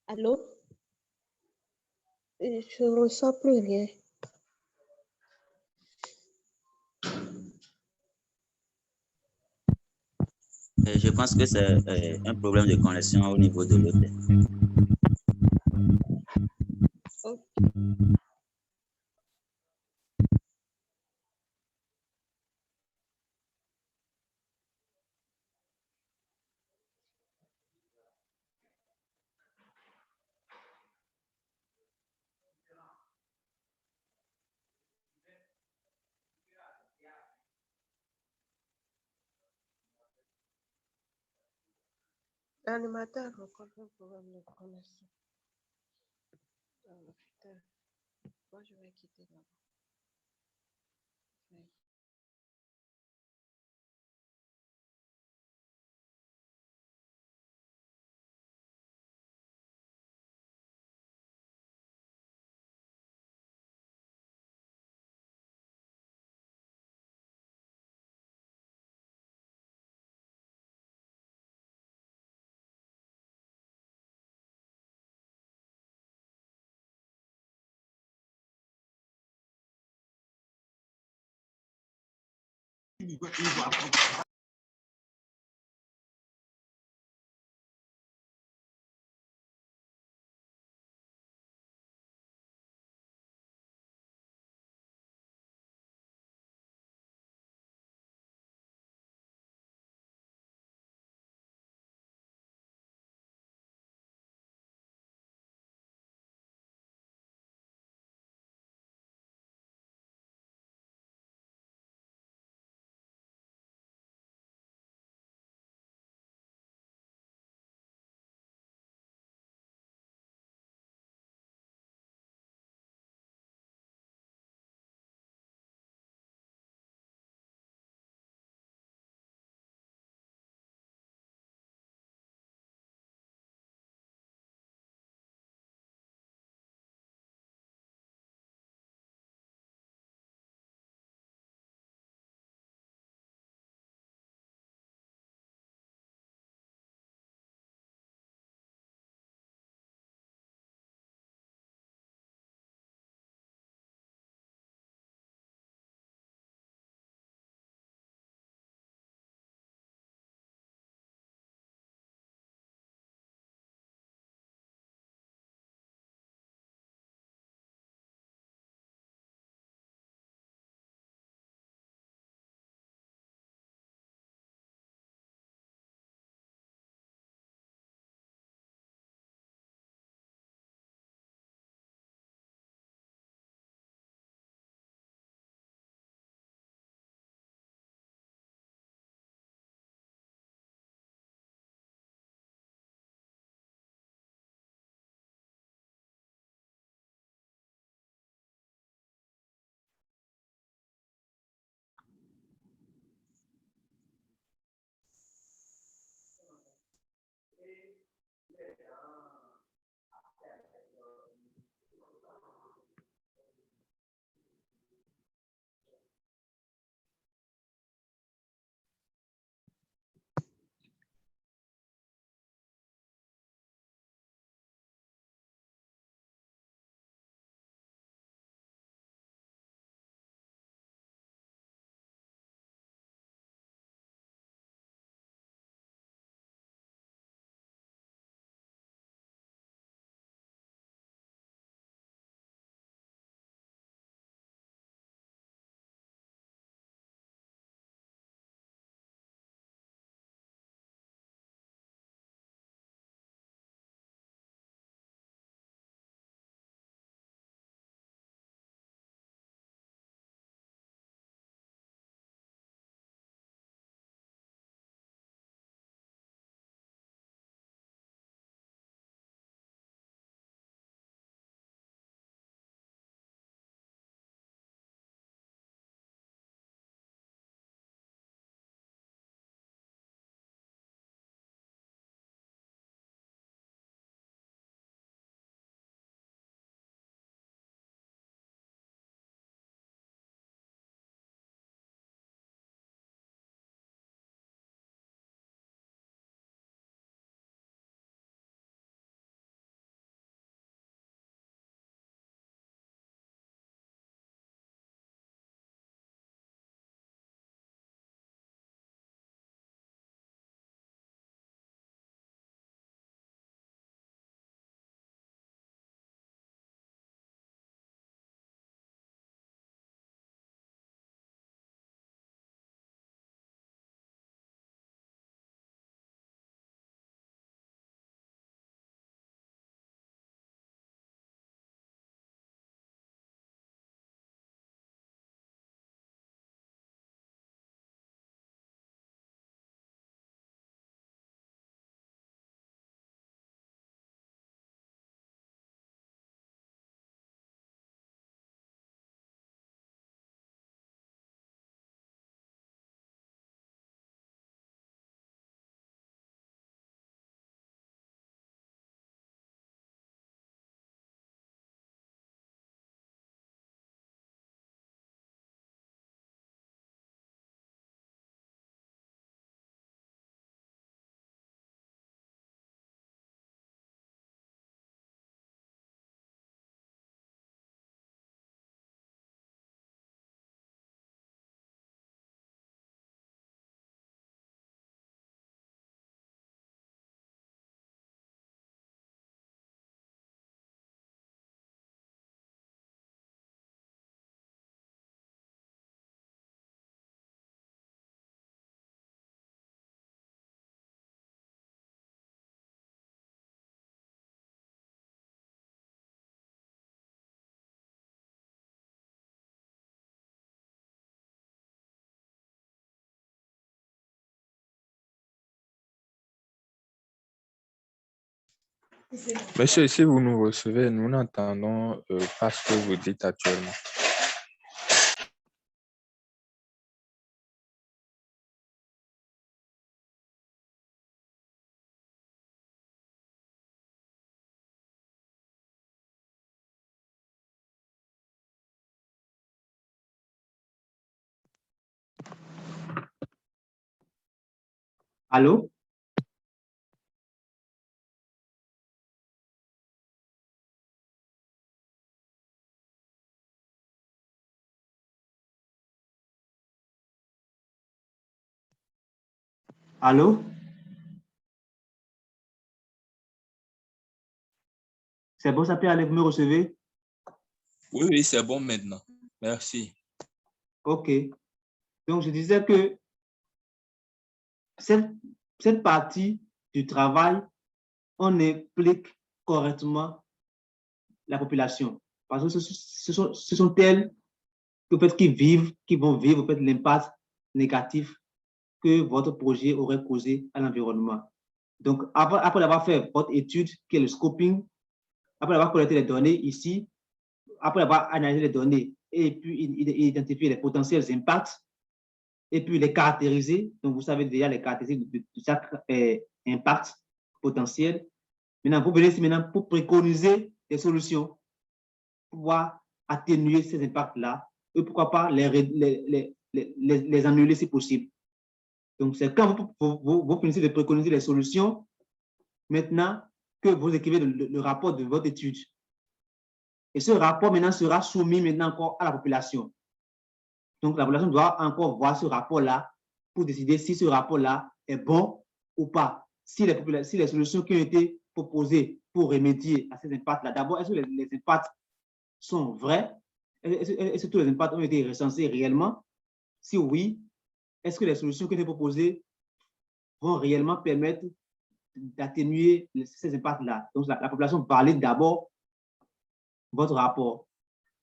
Allô? Je ne ressens plus rien. Je pense que c'est un problème de connexion au niveau de l'hôtel. Ok. L'animateur rencontre un problème de connexion. Oh, putain. Moi, je vais quitter là. Monsieur, si vous nous recevez, nous n'entendons pas ce que vous dites actuellement. Allô? Allô? C'est bon, ça peut aller, vous me recevez? Oui, oui, c'est bon maintenant. Merci. OK. Donc, je disais que cette partie du travail, on implique correctement la population. Parce que ce sont elles qui vont vivre l'impact négatif que votre projet aurait causé à l'environnement. Donc, après avoir fait votre étude, qui est le scoping, après avoir collecté les données ici, après avoir analysé les données et puis identifié les potentiels impacts, et puis les caractériser. Donc, vous savez déjà les caractéristiques de chaque impact potentiel. Maintenant, vous venez ici maintenant pour préconiser des solutions pour pouvoir atténuer ces impacts-là et pourquoi pas les annuler si possible. Donc, c'est quand vous finissez de préconiser les solutions, maintenant que vous écrivez le rapport de votre étude. Et ce rapport maintenant sera soumis maintenant encore à la population. Donc, la population doit encore voir ce rapport-là pour décider si ce rapport-là est bon ou pas. Si les solutions qui ont été proposées pour remédier à ces impacts-là, d'abord, est-ce que les impacts sont vrais? Est-ce que tous les impacts ont été recensés réellement? Si oui, est-ce que les solutions qui ont été proposées vont réellement permettre d'atténuer ces impacts-là? Donc, la population valide d'abord votre rapport.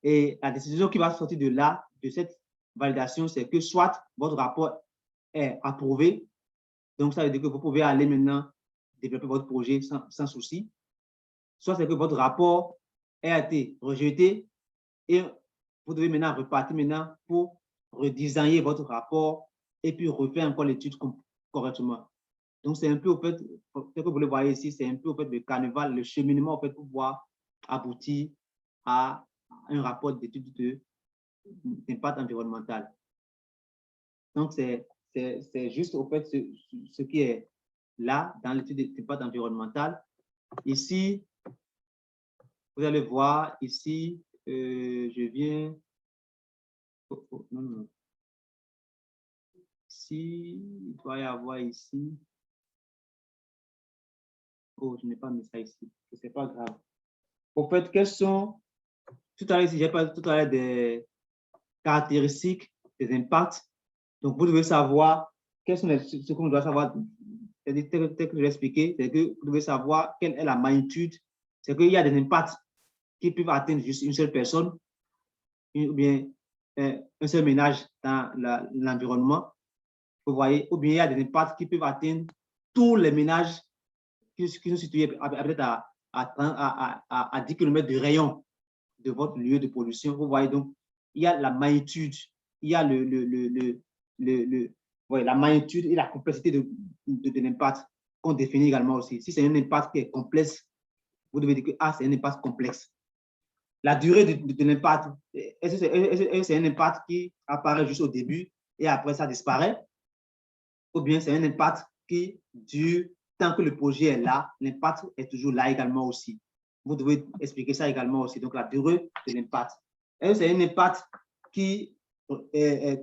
Et la décision qui va sortir de là, de cette validation, c'est que soit votre rapport est approuvé, donc ça veut dire que vous pouvez aller maintenant développer votre projet sans souci, soit c'est que votre rapport a été rejeté et vous devez maintenant repartir maintenant pour redesigner votre rapport et puis refaire encore l'étude correctement. Donc, c'est un peu, au fait, ce que vous le voyez ici, c'est un peu, au fait, le carnaval, le cheminement, au fait, pour pouvoir aboutir à un rapport d'étude d'impact environnemental. Donc, c'est juste, au fait, ce qui est là dans l'étude d'impact environnemental. Ici, vous allez voir, ici, je viens... non, non. Ici, il doit y avoir ici... Oh, je n'ai pas mis ça ici. Ce n'est pas grave. Au fait, quelles sont... Tout à l'heure, ici, j'ai parlé tout à l'heure des caractéristiques, des impacts. Donc, vous devez savoir quels sont ce qu'on doit savoir. C'est-à-dire, tel que je l'ai expliqué, c'est que vous devez savoir quelle est la magnitude. C'est qu'il y a des impacts qui peuvent atteindre juste une seule personne, ou bien un seul ménage dans l'environnement. Vous voyez, ou bien il y a des impacts qui peuvent atteindre tous les ménages qui sont situés peut-être à 10 km du rayon de votre lieu de pollution. Vous voyez, donc, il y a la magnitude, il y a la magnitude et la complexité de l'impact qu'on définit également aussi. Si c'est un impact qui est complexe, vous devez dire que c'est un impact complexe. La durée de l'impact, est-ce que c'est un impact qui apparaît juste au début et après ça disparaît? Ou bien c'est un impact qui dure tant que le projet est là, l'impact est toujours là également aussi. Vous devez expliquer ça également aussi. Donc, la durée de l'impact. Est-ce que c'est un impact qui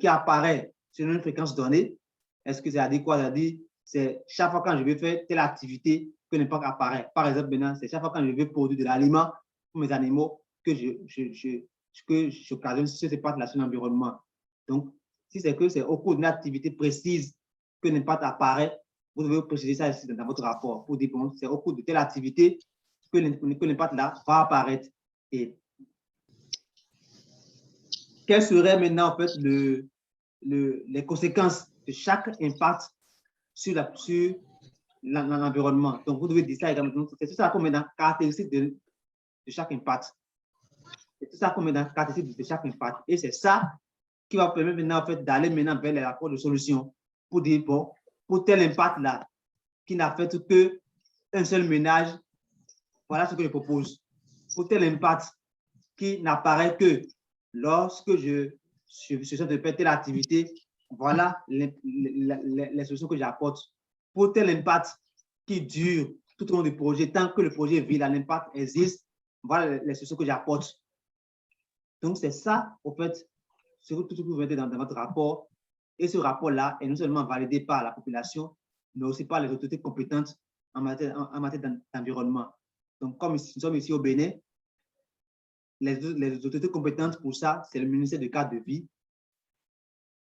apparaît sur une fréquence donnée? Est-ce que ça dit quoi? Ça dit, c'est chaque fois quand je vais faire telle activité que l'impact apparaît. Par exemple, maintenant, c'est chaque fois quand je vais produire de l'aliment pour mes animaux que j'occasionne ce impact sur l'environnement. Donc, si c'est que c'est au cours d'une activité précise que l'impact apparaît, vous devez préciser ça ici dans votre rapport pour dire, bon, c'est au cours de telle activité que l'impact là va apparaître. Et quelles seraient maintenant en fait les conséquences de chaque impact sur l'environnement. Donc, vous devez dire ça également. C'est tout ça qu'on met dans la caractéristique de chaque impact. C'est tout ça qu'on met dans la caractéristique de chaque impact. Et c'est ça qui va permettre maintenant en fait, d'aller maintenant vers les rapports de solution pour dire, bon, pour tel impact-là, qui n'affecte qu'un seul ménage, voilà ce que je propose. Pour tel impact qui n'apparaît que lorsque je suis de faire telle activité, voilà les solutions que j'apporte. Pour tel impact qui dure tout au long du projet, tant que le projet vit, l'impact existe, voilà les solutions que j'apporte. Donc, c'est ça, au fait, ce que vous mettez dans votre rapport. Et ce rapport-là est non seulement validé par la population, mais aussi par les autorités compétentes en matière d'environnement. Donc, comme nous sommes ici au Bénin, les autorités compétentes pour ça, c'est le ministère du cadre de vie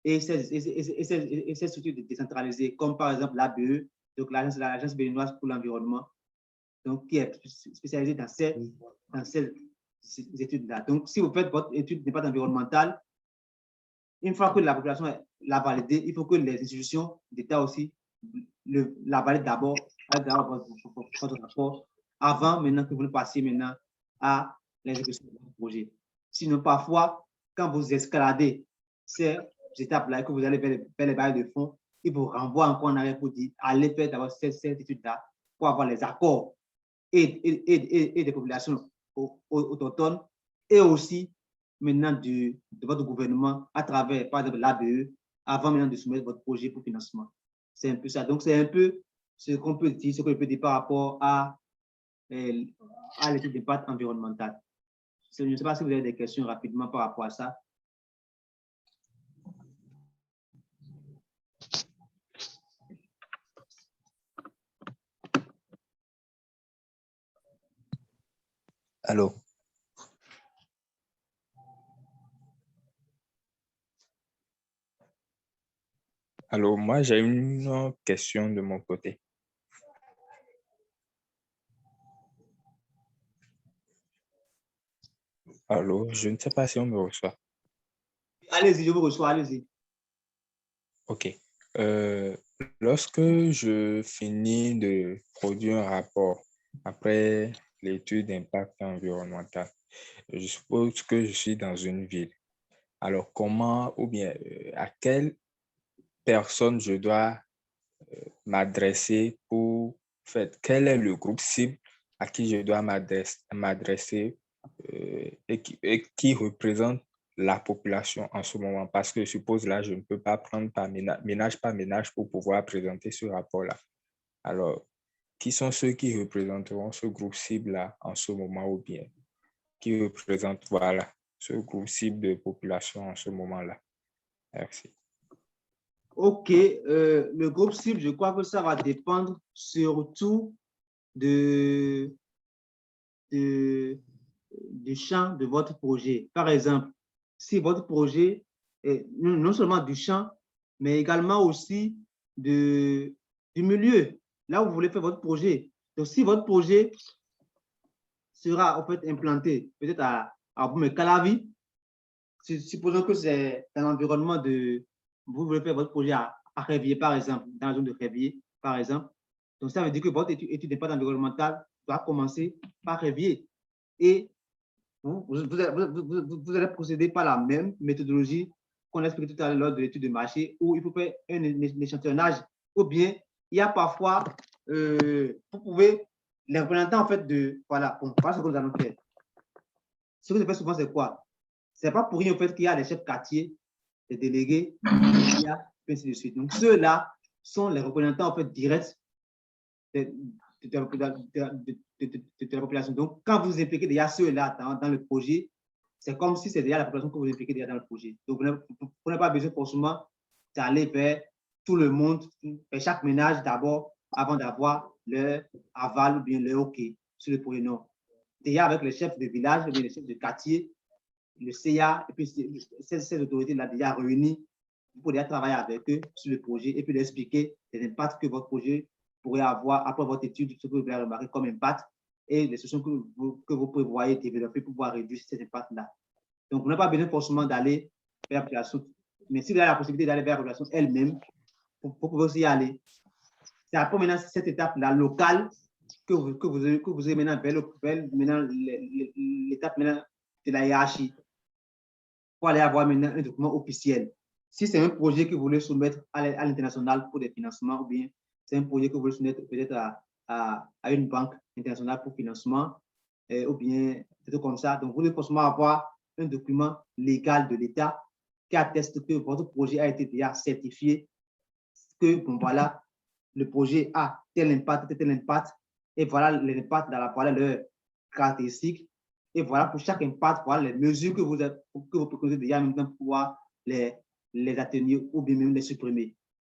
et ces structures décentralisées, comme par exemple l'ABE, donc l'Agence béninoise pour l'environnement, donc qui est spécialisée dans ces études-là. Donc, si vous faites votre étude d'impact environnemental, une fois que la population l'a validée, il faut que les institutions d'État aussi la valident d'abord, votre rapport, avant maintenant que vous ne passiez maintenant à l'exécution de votre projet. Sinon, parfois, quand vous escaladez ces étapes-là et que vous allez faire les bails de fonds, il vous renvoie encore en arrière pour dire allez faire d'abord cette étude-là pour avoir les accords et des populations autochtones et aussi maintenant de votre gouvernement à travers, par exemple, l'ABE, avant maintenant de soumettre votre projet pour financement. C'est un peu ça. Donc, c'est un peu ce qu'on peut dire, ce que je peux dire par rapport à l'étude d'impact environnemental. Je ne sais pas si vous avez des questions rapidement par rapport à ça. Allô? Alors, moi, j'ai une question de mon côté. Allô, je ne sais pas si on me reçoit. Allez-y, je vous reçois, allez-y. OK. Lorsque je finis de produire un rapport après l'étude d'impact environnemental, je suppose que je suis dans une ville. Alors, comment ou bien à quelle personne je dois m'adresser pour faire, quel est le groupe cible à qui je dois m'adresser et qui représente la population en ce moment, parce que je suppose là, je ne peux pas prendre par ménage par ménage pour pouvoir présenter ce rapport-là. Alors, qui sont ceux qui représenteront ce groupe cible-là en ce moment ou bien qui représentent, voilà, ce groupe cible de population en ce moment-là? Merci. OK. Le groupe cible, je crois que ça va dépendre surtout du champ de votre projet. Par exemple, si votre projet est non seulement du champ, mais également aussi du milieu, là où vous voulez faire votre projet. Donc, si votre projet sera en fait implanté peut-être à Boumé-Calavi, supposons que c'est dans l'environnement de, vous voulez faire votre projet à Révier, par exemple, dans la zone de Révier, par exemple. Donc, ça veut dire que votre étude d'impact environnemental doit commencer par Révier. Et vous allez procéder par la même méthodologie qu'on a expliqué tout à l'heure lors de l'étude de marché, où il faut faire un échantillonnage, ou bien il y a parfois, vous pouvez, les représentants en fait de, voilà, bon, voilà ce que nous allons faire. Ce que je fais souvent, c'est quoi? C'est pas pour rien au fait qu'il y a les chefs quartiers, les délégués, il y a ainsi de suite. Donc ceux-là sont les représentants en fait directs de la population. Donc, quand vous impliquez déjà ceux-là dans le projet, c'est comme si c'est déjà la population que vous impliquez déjà dans le projet. Donc, vous n'avez pas besoin forcément d'aller vers tout le monde, vers chaque ménage d'abord, avant d'avoir leur aval ou bien leur OK sur le projet. Non. Déjà avec les chefs de village, ou bien les chefs de quartier, le CA, et puis ces autorités-là déjà réunies, vous pouvez déjà travailler avec eux sur le projet et puis leur expliquer les impacts que votre projet pourrait avoir après votre étude, ce que vous avez remarqué comme impact et les solutions que vous prévoyez développer pour pouvoir réduire ces impacts-là. Donc, vous n'avez pas besoin forcément d'aller vers la population, mais si vous avez la possibilité d'aller vers la population elle-même, vous pouvez aussi y aller. c'est après maintenant cette étape-là locale que vous avez maintenant maintenant l'étape maintenant de la hiérarchie pour aller avoir maintenant un document officiel. Si c'est un projet que vous voulez soumettre à l'international pour des financements, ou bien c'est un projet que vous voulez soumettre peut-être à une banque internationale pour financement, ou bien des trucs comme ça. Donc, vous devez forcément avoir un document légal de l'État qui atteste que votre projet a été déjà certifié, que, bon, voilà, le projet a tel impact, et voilà l'impact dans la voilà leurs caractéristiques, et voilà pour chaque impact, voilà les mesures que vous proposez déjà maintenant pour pouvoir les atténuer ou bien même les supprimer.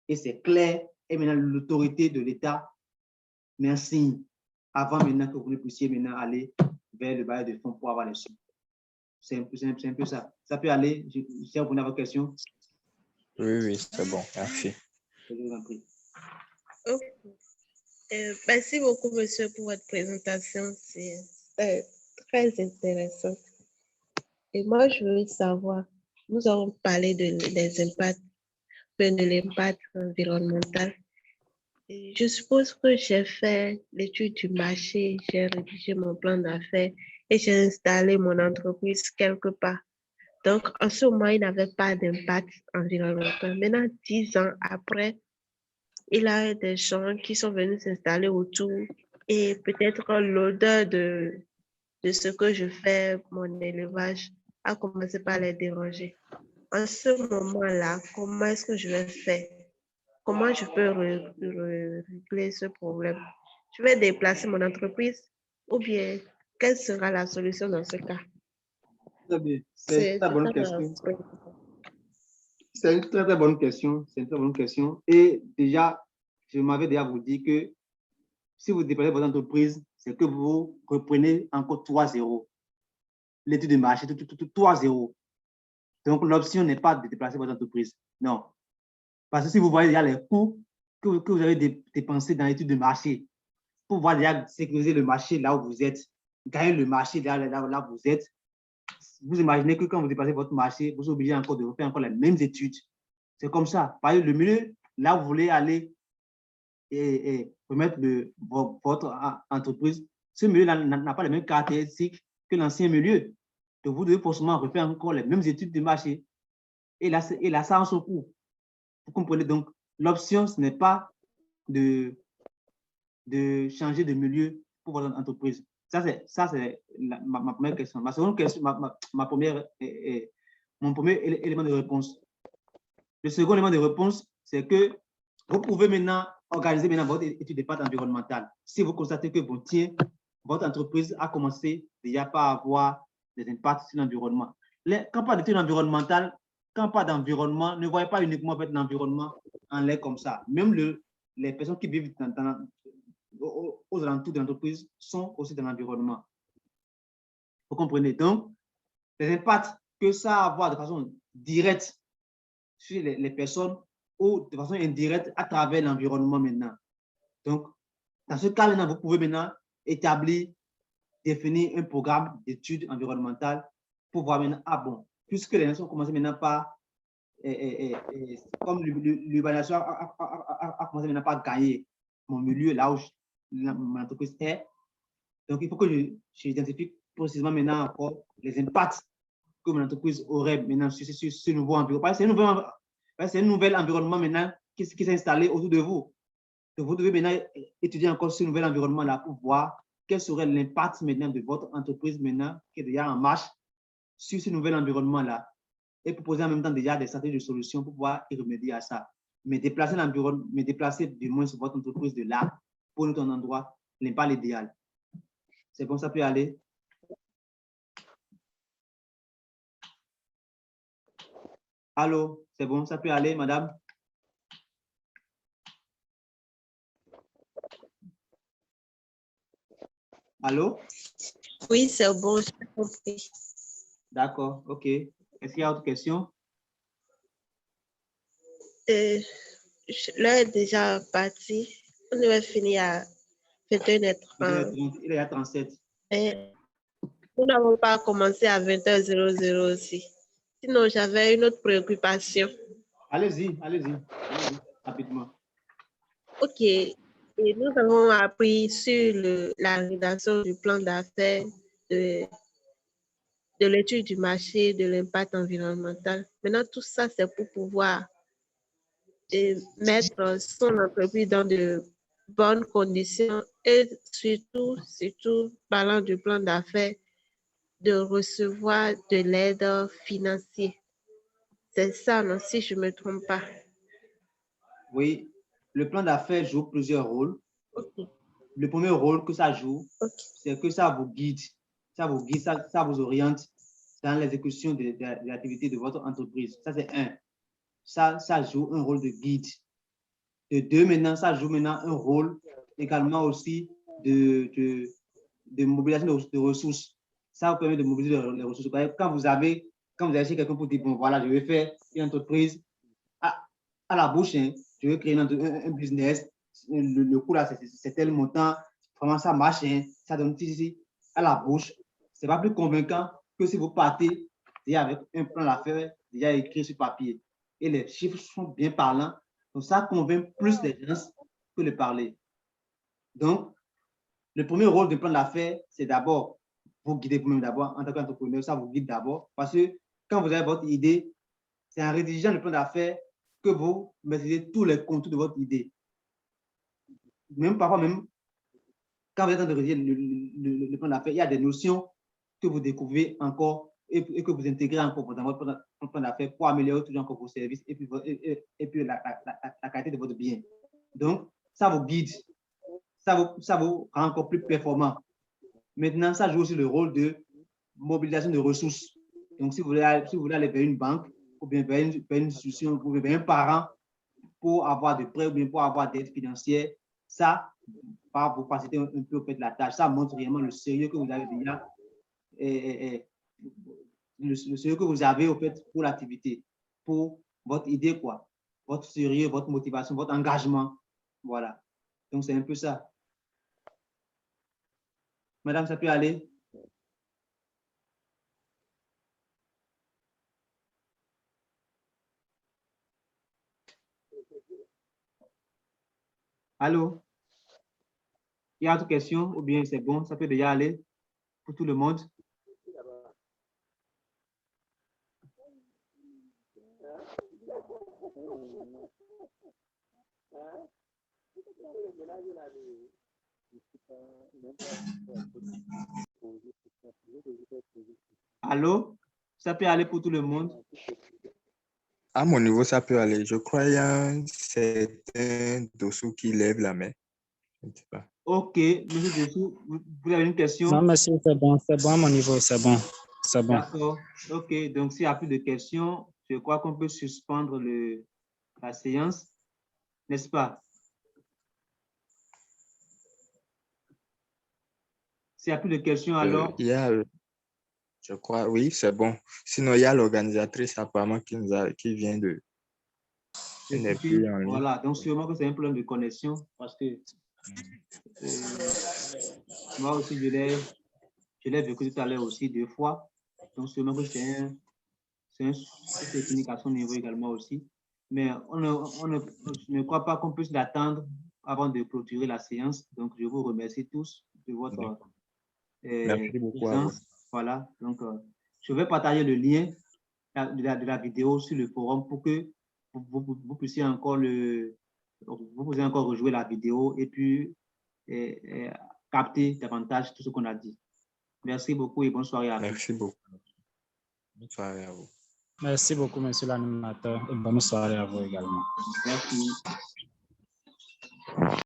Et c'est clair, et maintenant l'autorité de l'État met un signe avant maintenant que vous ne puissiez maintenant aller vers le bail de fonds pour avoir les sous. C'est un peu ça. Ça peut aller. Je réponds à vos questions. Oui, c'est bon. Merci. Je vous en prie. Okay. Merci beaucoup, monsieur, pour votre présentation. C'est très intéressant. Et moi, je veux savoir, nous avons parlé des impacts, de l'impact environnemental. Et je suppose que j'ai fait l'étude du marché, j'ai rédigé mon plan d'affaires et j'ai installé mon entreprise quelque part. Donc, en ce moment, il n'avait pas d'impact environnemental. Maintenant, 10 ans après, il y a des gens qui sont venus s'installer autour et peut-être l'odeur de ce que je fais, mon élevage, a commencé par les déranger. En ce moment-là, comment est-ce que je vais faire? Comment je peux régler ce problème? Je vais déplacer mon entreprise ou bien quelle sera la solution dans ce cas? Très bien. C'est une très bonne question. C'est une très bonne question. C'est une très bonne question. Et déjà, je m'avais déjà vous dit que si vous déplacez votre entreprise, c'est que vous reprenez encore 3-0. L'étude de marché, 3-0. Donc, l'option n'est pas de déplacer votre entreprise. Non. Parce que si vous voyez déjà les coûts que vous avez dépensés dans l'étude de marché, pour pouvoir déjà sécuriser le marché là où vous êtes, gagner le marché là où vous êtes, vous imaginez que quand vous déplacez votre marché, vous êtes obligé encore de refaire encore les mêmes études. C'est comme ça. Par exemple, le milieu, là où vous voulez aller et remettre votre entreprise, ce milieu-là n'a pas les mêmes caractéristiques que l'ancien milieu. Donc, vous devez forcément refaire encore les mêmes études de marché. Et là ça en son coût. Vous comprenez? Donc, l'option, ce n'est pas de changer de milieu pour votre entreprise. Ça, c'est ma première question. Ma seconde question, mon premier élément de réponse. Le second élément de réponse, c'est que vous pouvez maintenant organiser votre étude d'impact environnemental. Si vous constatez que votre entreprise a commencé déjà par avoir des impacts sur l'environnement. Quand on parle d'étude environnementale, quand on parle d'environnement, ne voyez pas uniquement l'environnement en l'air comme ça. Même les personnes qui vivent aux alentours de l'entreprise sont aussi dans l'environnement. Vous comprenez? Donc, les impacts que ça a à avoir de façon directe sur les personnes ou de façon indirecte à travers l'environnement maintenant. Donc, dans ce cas, maintenant, vous pouvez maintenant définir un programme d'études environnementales pour voir maintenant, ah bon, puisque les nations ont commencé maintenant par, comme l'urbanisation a commencé maintenant par gagner mon milieu là où mon entreprise est, donc il faut que j'identifie précisément maintenant encore les impacts que mon entreprise aurait maintenant sur ce nouveau environnement. C'est un nouvel environnement maintenant qui s'est installé autour de vous. Donc, vous devez maintenant étudier encore ce nouvel environnement-là pour voir quel serait l'impact maintenant de votre entreprise maintenant qui est déjà en marche sur ce nouvel environnement-là et proposer en même temps déjà des stratégies de solutions pour pouvoir y remédier à ça. Mais déplacer du moins sur votre entreprise de là pour un endroit n'est pas l'idéal. C'est bon, ça peut aller? Allô, c'est bon, ça peut aller, madame? Allô? Oui, c'est bon, j'ai compris. D'accord, ok. Est-ce qu'il y a autre question? L'heure est déjà partie. On devait finir à 21h30. Il est à 37. Nous n'avons pas commencé à 20h00 aussi. Sinon, j'avais une autre préoccupation. Allez-y, rapidement. OK. Et nous avons appris sur la rédaction du plan d'affaires, de l'étude du marché, de l'impact environnemental. Maintenant, tout ça, c'est pour pouvoir mettre son entreprise dans de bonnes conditions et surtout, parlant du plan d'affaires, de recevoir de l'aide financière. C'est ça, non, si je ne me trompe pas. Oui, le plan d'affaires joue plusieurs rôles. OK. Le premier rôle que ça joue, c'est que ça vous guide, ça vous oriente dans l'exécution de l'activité de votre entreprise. Ça, c'est un. Ça joue un rôle de guide. De deux, maintenant, ça joue maintenant un rôle également aussi de mobilisation de ressources. Ça vous permet de mobiliser les ressources. Quand vous avez chez quelqu'un pour dire, bon, voilà, je vais faire une entreprise à la bouche, hein, je vais créer un business, le coût là, c'est tel montant, vraiment ça marche, hein, ça donne ici, à la bouche. C'est pas plus convaincant que si vous partez déjà avec un plan d'affaires déjà écrit sur papier. Et les chiffres sont bien parlants, donc ça convainc plus les gens que le parler. Donc, le premier rôle du plan d'affaires, c'est d'abord vous guider vous-même d'abord, en tant qu'entrepreneur, ça vous guide d'abord, parce que quand vous avez votre idée, c'est en rédigeant le plan d'affaires que vous maîtrisez tous les contours de votre idée. Même parfois, même quand vous êtes en train de rédiger le plan d'affaires, il y a des notions que vous découvrez encore et que vous intégrez encore dans votre plan d'affaires pour améliorer toujours encore vos services et puis la qualité de votre bien. Donc, ça vous guide, ça vous rend encore plus performant. Maintenant, ça joue aussi le rôle de mobilisation de ressources. Donc, si vous voulez aller vers une banque, ou bien vers une institution, ou bien vers un parent pour avoir des prêts ou bien pour avoir des aides financières, ça va vous faciliter un peu au fait de la tâche. Ça montre réellement le sérieux que vous avez déjà, le sérieux que vous avez au fait pour l'activité, pour votre idée, quoi. Votre sérieux, votre motivation, votre engagement. Voilà. Donc, c'est un peu ça. Madame, ça peut aller? Allô? Il y a d'autres questions ou bien c'est bon, ça peut déjà aller pour tout le monde? Allô? Ça peut aller pour tout le monde? À mon niveau, ça peut aller. Je crois qu'il y a un certain Dossou qui lève la main. Je ne sais pas. Ok, monsieur Dessous, vous avez une question? Non, monsieur, c'est bon à mon niveau, c'est bon. C'est bon. D'accord. Ok, donc s'il n'y a plus de questions, je crois qu'on peut suspendre la séance, n'est-ce pas? S'il n'y a plus de questions, alors, Il y a, je crois, oui, c'est bon. Sinon, il y a l'organisatrice apparemment qui vient de... Elle n'est plus en ligne. voilà, donc sûrement que c'est un problème de connexion parce que moi aussi, je l'ai vécu tout à l'heure aussi 2 fois. Donc sûrement que c'est une technique à son niveau également aussi. Mais je ne crois pas qu'on puisse l'attendre avant de clôturer la séance. Donc, je vous remercie tous de votre Merci beaucoup à vous. présence. Voilà, donc je vais partager le lien de la vidéo sur le forum pour que vous puissiez encore vous pouvez encore rejouer la vidéo et puis capter davantage tout ce qu'on a dit. Merci beaucoup et bonne soirée à vous. Merci beaucoup. Bonne soirée à vous. Merci beaucoup, monsieur l'animateur, et bonne soirée à vous également. Merci.